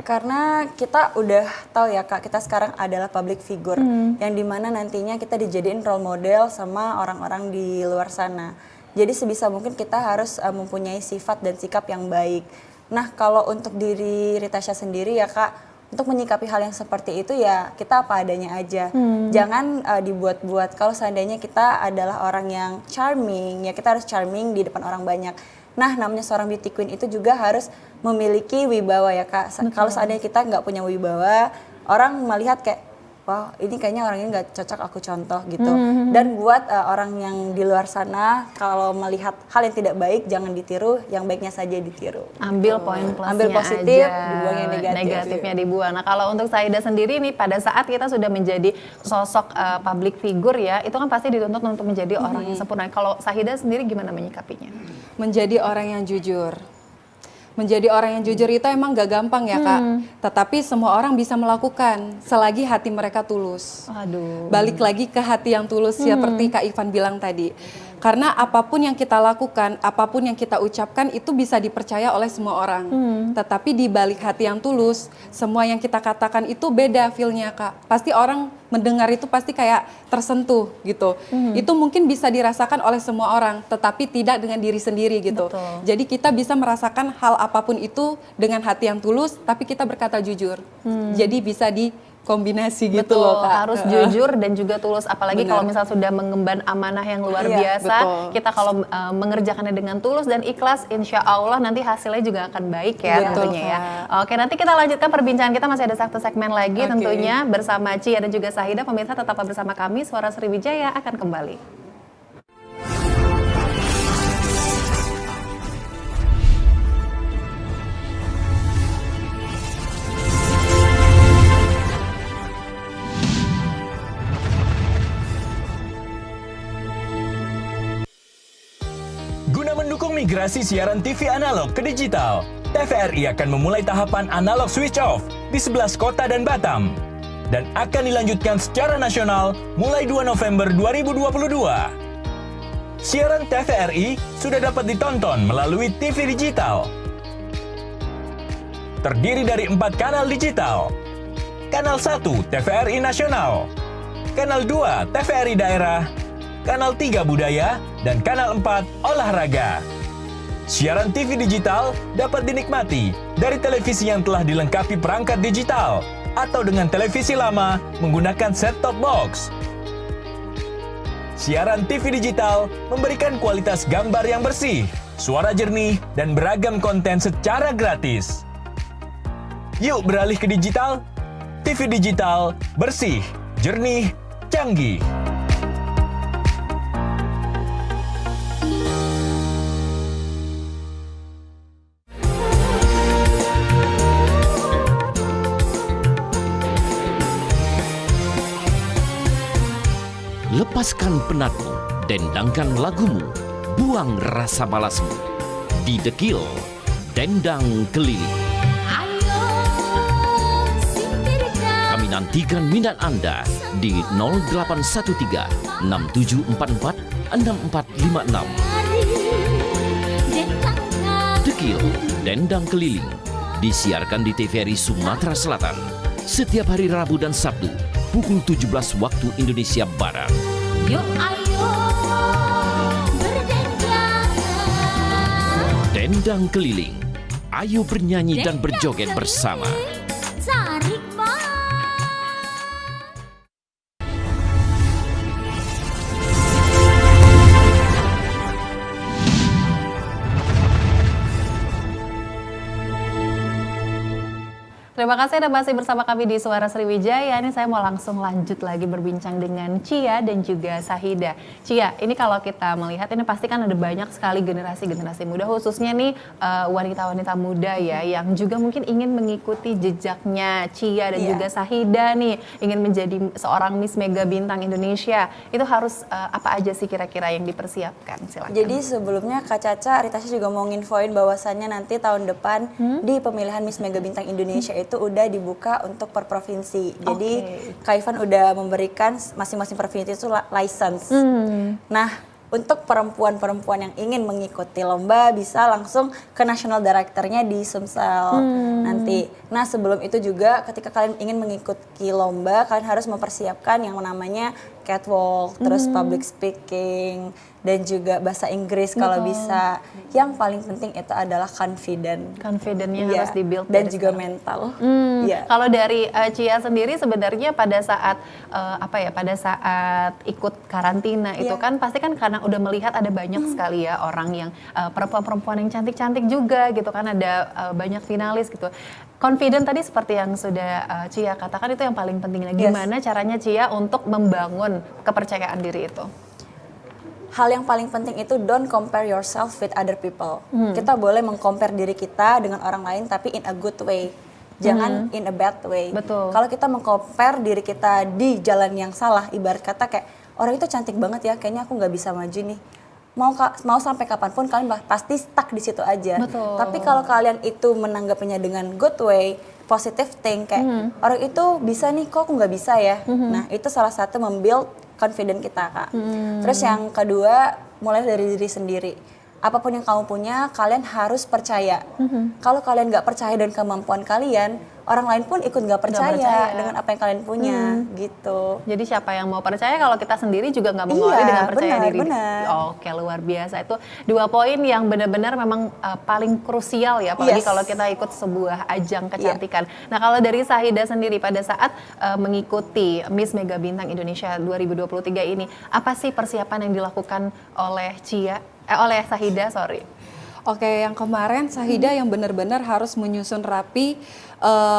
Karena kita udah tahu ya Kak, kita sekarang adalah public figure yang dimana nantinya kita dijadiin role model sama orang-orang di luar sana. Jadi sebisa mungkin kita harus mempunyai sifat dan sikap yang baik. Nah, kalau untuk diri Ritasha sendiri ya Kak, untuk menyikapi hal yang seperti itu ya kita apa adanya aja. Jangan dibuat-buat. Kalau seandainya kita adalah orang yang charming, ya kita harus charming di depan orang banyak. Nah, namanya seorang beauty queen itu juga harus memiliki wibawa ya Kak. Kalau seandainya kita nggak punya wibawa, orang melihat kayak, wah ini kayaknya orang ini nggak cocok aku contoh gitu. Dan buat orang yang di luar sana, kalau melihat hal yang tidak baik jangan ditiru, yang baiknya saja ditiru. Ambil poin plusnya Ambil positif, aja, dibuang yang negatifnya dibuang. Nah kalau untuk Sahida sendiri nih, pada saat kita sudah menjadi sosok public figure ya, itu kan pasti dituntut untuk menjadi orang yang sempurna. Kalau Sahida sendiri gimana menyikapinya? Menjadi orang yang jujur. Menjadi orang yang jujur itu emang gak gampang ya Kak, tetapi semua orang bisa melakukan selagi hati mereka tulus. Aduh. Balik lagi ke hati yang tulus seperti Kak Ivan bilang tadi. Karena apapun yang kita lakukan, apapun yang kita ucapkan itu bisa dipercaya oleh semua orang. Tetapi di balik hati yang tulus, semua yang kita katakan itu beda feel-nya Kak. Pasti orang mendengar itu pasti kayak tersentuh gitu. Itu mungkin bisa dirasakan oleh semua orang, tetapi tidak dengan diri sendiri gitu. Betul. Jadi kita bisa merasakan hal apapun itu dengan hati yang tulus, tapi kita berkata jujur. Jadi bisa dikombinasi gitu Betul, loh Kak. harus jujur dan juga tulus. Apalagi kalau misal sudah mengemban amanah yang luar biasa, betul. kita kalau mengerjakannya dengan tulus dan ikhlas, insya Allah nanti hasilnya juga akan baik ya Betul, tentunya ya. Kak. Oke, nanti kita lanjutkan perbincangan kita, masih ada satu segmen lagi Oke. tentunya bersama Cia dan juga Sahida. Pemirsa tetap bersama kami, Suara Sriwijaya akan kembali. Guna mendukung migrasi siaran TV analog ke digital, TVRI akan memulai tahapan analog switch off di 11 kota dan Batam dan akan dilanjutkan secara nasional mulai 2 November 2022. Siaran TVRI sudah dapat ditonton melalui TV digital. Terdiri dari 4 kanal digital. Kanal 1 TVRI Nasional, Kanal 2 TVRI Daerah, Kanal 3 Budaya, dan Kanal 4 Olahraga. Siaran TV digital dapat dinikmati dari televisi yang telah dilengkapi perangkat digital atau dengan televisi lama menggunakan set-top box. Siaran TV digital memberikan kualitas gambar yang bersih, suara jernih, dan beragam konten secara gratis. Yuk beralih ke digital. TV digital bersih, jernih, canggih. Lepaskan penatmu, dendangkan lagumu, buang rasa malasmu. Di Dekil, Dendang Keliling. Kami nantikan minat Anda di 0813 6744 6456. Dekil, Dendang Keliling disiarkan di TVRI Sumatera Selatan setiap hari Rabu dan Sabtu pukul 17 waktu Indonesia Barat. Yuk ayo berdendang. Dendang Keliling, ayo bernyanyi dan berjoget bersama. Tarik Terima kasih Anda masih bersama kami di Suara Sriwijaya. Ini saya mau langsung lanjut lagi berbincang dengan Cia dan juga Sahida. Cia, ini kalau kita melihat ini pasti kan ada banyak sekali generasi-generasi muda, khususnya nih wanita-wanita muda ya, yang juga mungkin ingin mengikuti jejaknya Cia dan juga Sahida nih, ingin menjadi seorang Miss Mega Bintang Indonesia. Itu harus apa aja sih kira-kira yang dipersiapkan? Silakan. Jadi sebelumnya Kak Caca, Ritasha juga mau nginfoin bahwasannya nanti tahun depan di pemilihan Miss Mega Bintang Indonesia itu udah dibuka untuk per provinsi. Jadi Kak Ivan udah memberikan masing-masing provinsi itu license. Nah, untuk perempuan-perempuan yang ingin mengikuti lomba bisa langsung ke national directornya di Sumsel nanti. Nah sebelum itu juga ketika kalian ingin mengikuti lomba, kalian harus mempersiapkan yang namanya catwalk, terus public speaking, dan juga bahasa Inggris kalau bisa. Yang paling penting itu adalah Confident-nya harus di-build dan dari juga sekarang. mental. Kalau dari Cia sendiri sebenarnya pada saat pada saat ikut karantina itu kan pasti kan karena udah melihat ada banyak sekali ya orang yang perempuan-perempuan yang cantik-cantik juga gitu kan, ada banyak finalis gitu. Confident tadi seperti yang sudah Cia katakan itu yang paling penting. Gimana caranya Cia untuk membangun kepercayaan diri itu? Hal yang paling penting itu don't compare yourself with other people. Kita boleh meng-compare diri kita dengan orang lain tapi in a good way. Jangan in a bad way. Betul. Kalau kita meng-compare diri kita di jalan yang salah, ibarat kata kayak orang itu cantik banget ya, kayaknya aku nggak bisa maju nih. Mau sampai kapanpun kalian pasti stuck di situ aja. Betul. Tapi kalau kalian itu menanggapinya dengan good way, positive thing kayak orang itu bisa nih, kok aku nggak bisa ya. Nah itu salah satu membuild confident kita Kak. Terus yang kedua mulai dari diri sendiri. Apapun yang kamu punya, kalian harus percaya. Kalau kalian nggak percaya dengan kemampuan kalian, orang lain pun ikut nggak percaya dengan apa yang kalian punya, gitu. Jadi siapa yang mau percaya kalau kita sendiri juga nggak mengawali dengan percaya diri. Benar. Oke, luar biasa. Itu 2 poin yang benar-benar memang paling krusial ya, apalagi kalau kita ikut sebuah ajang kecantikan. Nah, kalau dari Sahida sendiri pada saat mengikuti Miss Mega Bintang Indonesia 2023 ini, apa sih persiapan yang dilakukan oleh oleh Sahida, Oke, yang kemarin Sahida yang benar-benar harus menyusun rapi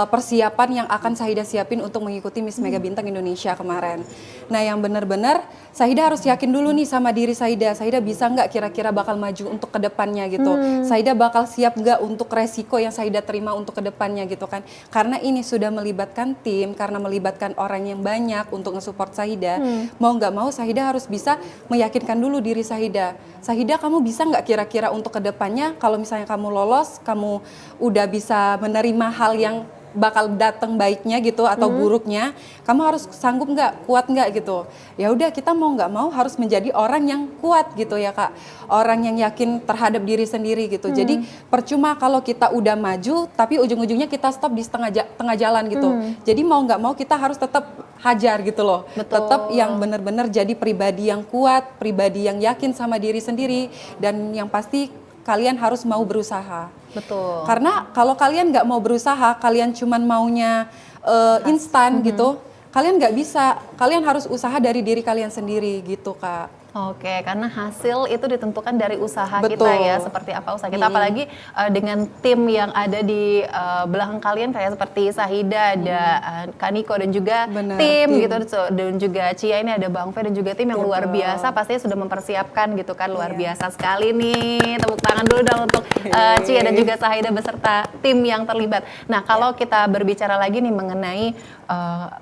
persiapan yang akan Sahida siapin untuk mengikuti Miss Mega Bintang Indonesia kemarin. Nah, yang benar-benar Sahida harus yakin dulu nih sama diri Sahida. Sahida bisa nggak kira-kira bakal maju untuk kedepannya gitu. Sahida bakal siap nggak untuk resiko yang Sahida terima untuk kedepannya gitu kan. Karena ini sudah melibatkan tim, karena melibatkan orang yang banyak untuk nge-support Sahida. Mau nggak mau Sahida harus bisa meyakinkan dulu diri Sahida. Sahida, kamu bisa nggak kira-kira untuk kedepannya kalau misalnya kamu lolos, kamu udah bisa menerima hal yang bakal datang baiknya gitu atau buruknya, kamu harus sanggup nggak, kuat nggak gitu. Ya udah, kita mau nggak mau harus menjadi orang yang kuat gitu ya Kak, orang yang yakin terhadap diri sendiri gitu. Jadi percuma kalau kita udah maju tapi ujung-ujungnya kita stop di tengah jalan gitu. Jadi mau nggak mau kita harus tetap hajar gitu loh. Tetap yang benar-benar jadi pribadi yang kuat, pribadi yang yakin sama diri sendiri, dan yang pasti kalian harus mau berusaha. Betul. Karena kalau kalian nggak mau berusaha, kalian cuman maunya instan gitu, kalian nggak bisa. Kalian harus usaha dari diri kalian sendiri gitu Kak. Oke, karena hasil itu ditentukan dari usaha kita ya, seperti apa usaha kita. Apalagi dengan tim yang ada di belakang kalian kayak seperti Sahida, ada Kaniko dan juga tim gitu, dan juga Cia ini ada Bang Fe dan juga tim yang luar biasa, pastinya sudah mempersiapkan gitu kan, luar biasa sekali nih. Tepuk tangan dulu dong untuk Cia dan juga Sahida beserta tim yang terlibat. Nah, kalau kita berbicara lagi nih mengenai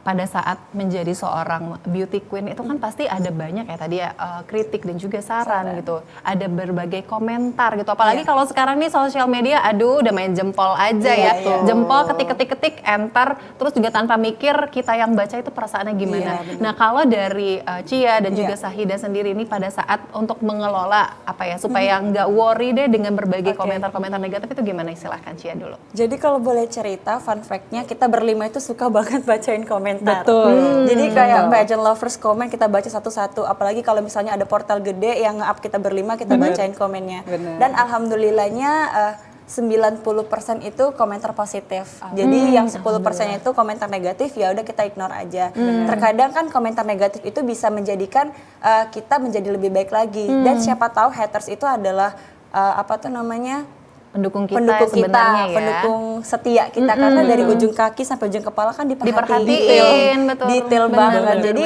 pada saat menjadi seorang beauty queen itu kan pasti ada banyak ya tadi ya kritik dan juga saran gitu, ada berbagai komentar gitu, apalagi kalau sekarang nih sosial media, aduh udah main jempol aja jempol ketik enter, terus juga tanpa mikir kita yang baca itu perasaannya gimana. Nah, kalau dari Cia dan juga Sahida sendiri ini pada saat untuk mengelola supaya nggak worry deh dengan berbagai komentar-komentar negatif itu gimana? Silahkan Cia dulu. Jadi kalau boleh cerita, fun fact-nya kita berlima itu suka banget bacain komentar. Jadi kayak pageant lovers komen kita baca satu-satu, apalagi kalau misalnya ada portal gede yang nge-up kita berlima, kita bacain komennya. Dan alhamdulillahnya 90% itu komentar positif. Jadi yang 10% itu komentar negatif, ya udah kita ignore aja. Terkadang kan komentar negatif itu bisa menjadikan kita menjadi lebih baik lagi. Dan siapa tahu haters itu adalah pendukung kita sebenarnya ya. Pendukung setia kita, karena dari ujung kaki sampai ujung kepala kan diperhatiin, detail banget. Jadi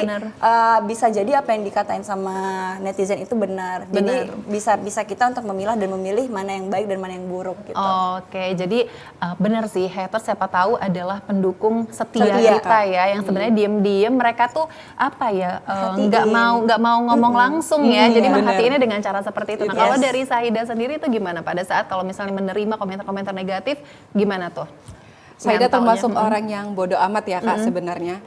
bisa jadi apa yang dikatain sama netizen itu benar. Jadi bisa kita untuk memilah dan memilih mana yang baik dan mana yang buruk gitu. Oke, jadi benar sih, haters siapa tahu adalah pendukung setia kita ya, yang sebenarnya diem-diem mereka tuh nggak mau ngomong langsung ya, jadi merhatiinnya dengan cara seperti itu. Nah, kalau dari Sahida sendiri itu gimana pada saat kalau misalnya menerima komentar-komentar negatif, gimana tuh? Sahida termasuk orang yang bodoh amat ya Kak sebenarnya.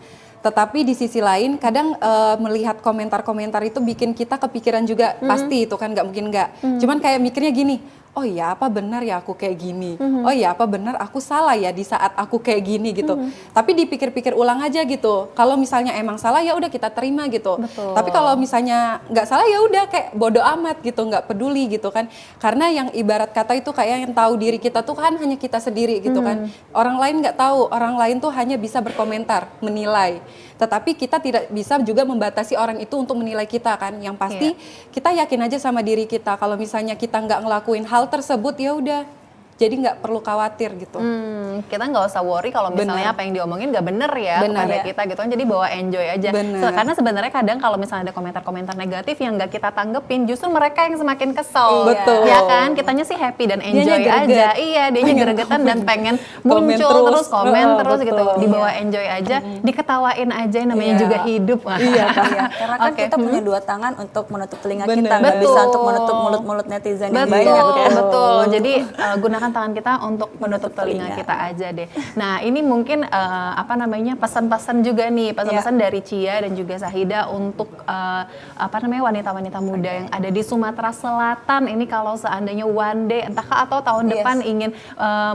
Tetapi di sisi lain kadang melihat komentar-komentar itu bikin kita kepikiran juga, pasti itu kan nggak mungkin nggak. Cuman kayak mikirnya gini, oh iya apa benar ya aku kayak gini, oh iya apa benar aku salah ya di saat aku kayak gini gitu. Tapi dipikir-pikir ulang aja gitu. Kalau misalnya emang salah ya udah kita terima gitu. Betul. Tapi kalau misalnya nggak salah ya udah kayak bodo amat gitu, nggak peduli gitu kan. Karena yang ibarat kata itu kayak yang tahu diri kita tuh kan hanya kita sendiri gitu kan. Orang lain nggak tahu, orang lain tuh hanya bisa berkomentar, menilai. Tetapi kita tidak bisa juga membatasi orang itu untuk menilai kita kan. Yang pasti kita yakin aja sama diri kita. Kalau misalnya kita nggak ngelakuin hal tersebut ya udah. Jadi nggak perlu khawatir gitu. Kita nggak usah worry kalau misalnya apa yang diomongin nggak bener ya kepada kita gitu kan. Jadi bawa enjoy aja. Karena sebenarnya kadang kalau misalnya ada komentar-komentar negatif yang nggak kita tanggepin, justru mereka yang semakin kesel. Betul. Ya kan, kitanya sih happy dan enjoy aja. Iya, dianya gregetan dan pengen muncul terus komen terus gitu. Dibawa enjoy aja, diketawain aja, namanya juga hidup. Iya, karena kan kita punya dua tangan untuk menutup telinga kita, nggak bisa untuk menutup mulut-mulut netizen yang banyak. Betul. Jadi gunakan tangan kita untuk menutup telinga kita aja deh. Nah, ini mungkin pesan-pesan juga nih, pesan-pesan dari Cia dan juga Sahida untuk wanita-wanita muda yang ada di Sumatera Selatan. Ini kalau seandainya one day entahkah atau tahun depan ingin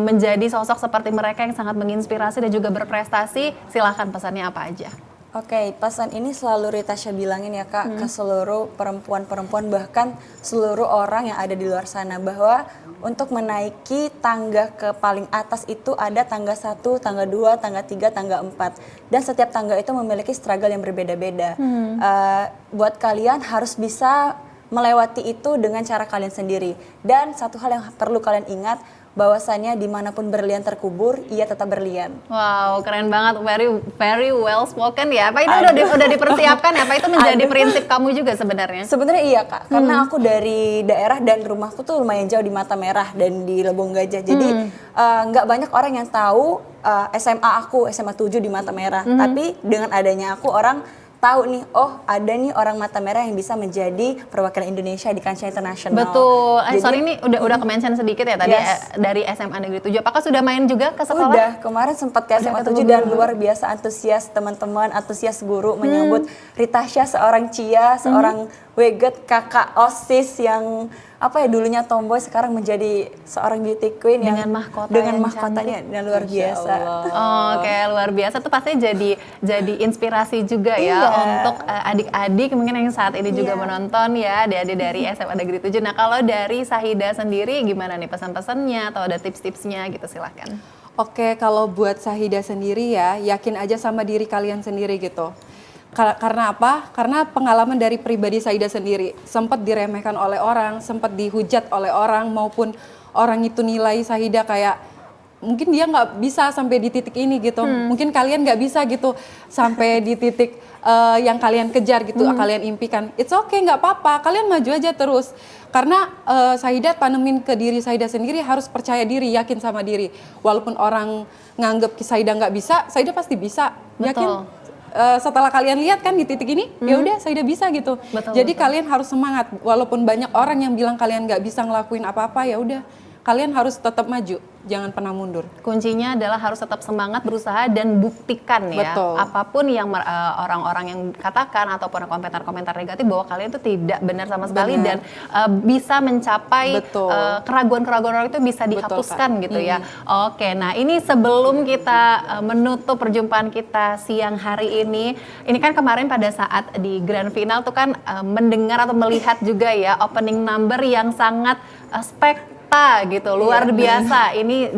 menjadi sosok seperti mereka yang sangat menginspirasi dan juga berprestasi, silahkan pesannya apa aja? Oke, pesan ini selalu Ritasha bilangin ya Kak, ke seluruh perempuan-perempuan bahkan seluruh orang yang ada di luar sana, bahwa untuk menaiki tangga ke paling atas itu ada tangga 1, tangga 2, tangga 3, tangga 4. Dan setiap tangga itu memiliki struggle yang berbeda-beda. Buat kalian harus bisa melewati itu dengan cara kalian sendiri. Dan satu hal yang perlu kalian ingat, bahwasannya dimanapun berlian terkubur, ia tetap berlian. Wow, keren banget, very well spoken ya. Apa itu udah dipersiapkan? Apa itu menjadi prinsip kamu juga sebenarnya? Sebenarnya iya Kak, karena aku dari daerah dan rumahku tuh lumayan jauh di Mata Merah dan di Lebong Gajah. Jadi nggak banyak orang yang tahu SMA aku, SMA 7 di Mata Merah. Tapi dengan adanya aku, orang tahu nih, oh ada nih orang Mata Merah yang bisa menjadi perwakilan Indonesia di kancah internasional. Betul. Sorry ini udah ke-mention sedikit ya tadi dari SMA Negeri 7. Apakah sudah main juga ke sekolah? Udah, kemarin sempat ke SMA 7 dan luar biasa antusias teman-teman, antusias guru menyambut Ritasha, seorang Cia, seorang Weget, kakak OSIS yang dulunya tomboy sekarang menjadi seorang beauty queen dengan yang mahkotanya yang luar biasa. Oke, luar biasa tuh pasti jadi inspirasi juga ya untuk adik-adik mungkin yang saat ini juga menonton ya, adik-adik dari SMA Negeri 7. Nah, kalau dari Sahida sendiri gimana nih pesan-pesannya atau ada tips-tipsnya gitu, silakan. Oke, kalau buat Sahida sendiri ya, yakin aja sama diri kalian sendiri gitu. Karena apa? Karena pengalaman dari pribadi Sahida sendiri, sempat diremehkan oleh orang, sempat dihujat oleh orang, maupun orang itu nilai Sahida kayak mungkin dia nggak bisa sampai di titik ini gitu, mungkin kalian nggak bisa gitu sampai di titik yang kalian kejar gitu, kalian impikan. It's okay, nggak apa-apa, kalian maju aja terus. Karena Sahida tanemin ke diri Sahida sendiri, harus percaya diri, yakin sama diri. Walaupun orang nganggep Sahida nggak bisa, Sahida pasti bisa. Yakin. Setelah kalian lihat kan di titik ini, ya udah Sahida bisa gitu. Jadi kalian harus semangat, walaupun banyak orang yang bilang kalian nggak bisa ngelakuin apa-apa, ya udah kalian harus tetap maju, jangan pernah mundur. Kuncinya adalah harus tetap semangat, berusaha dan buktikan ya. Apapun yang orang-orang yang katakan ataupun komentar-komentar negatif bahwa kalian itu tidak benar sama sekali dan bisa mencapai keraguan-keraguan orang itu bisa dihapuskan gitu ya. Oke, nah ini sebelum kita menutup perjumpaan kita siang hari ini kan kemarin pada saat di grand final tuh kan mendengar atau melihat juga ya opening number yang sangat gitu, luar biasa. Ini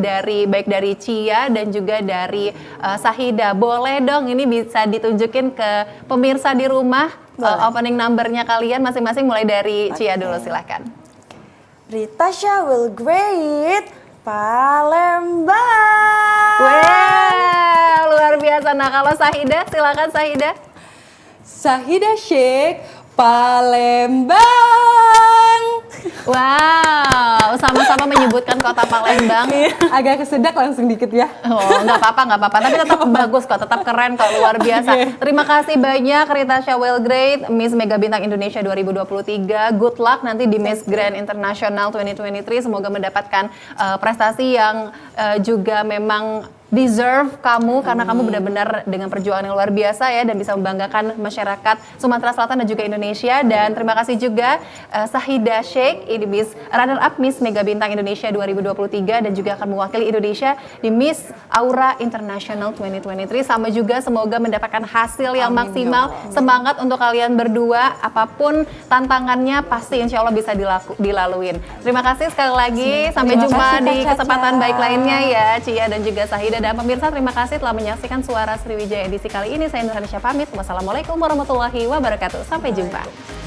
baik dari Cia dan juga dari Sahida. Boleh dong ini bisa ditunjukin ke pemirsa di rumah opening numbernya kalian masing-masing, mulai dari Cia dulu, silakan. Ritasha will great Palembang. Wow, luar biasa. Nah, kalau Sahida, silakan Sahida. Sahida Sheikh Palembang. Wow, sama-sama menyebutkan kota Palembang. Agak kesedak langsung dikit ya. Oh, nggak apa-apa. Tapi tetap bagus kok, tetap keren kok, luar biasa. Terima kasih banyak Ritasha Wellgrade, Miss Mega Bintang Indonesia 2023. Good luck nanti di Miss Grand International 2023. Semoga mendapatkan prestasi yang juga memang deserve kamu karena kamu benar-benar dengan perjuangan yang luar biasa ya dan bisa membanggakan masyarakat Sumatera Selatan dan juga Indonesia. Dan terima kasih juga Sahida Sheikh, ini Miss Runner Up Miss Mega Bintang Indonesia 2023 dan juga akan mewakili Indonesia di Miss Aura International 2023. Sama juga semoga mendapatkan hasil yang maksimal. Semangat untuk kalian berdua, apapun tantangannya pasti insya Allah bisa dilaluin. Terima kasih sekali lagi, sampai jumpa di kesempatan baik lainnya ya Cia dan juga Sahida. Dan pemirsa, terima kasih telah menyaksikan Suara Sriwijaya edisi kali ini. Saya Nur Hanisha pamit. Wassalamualaikum warahmatullahi wabarakatuh. Sampai jumpa.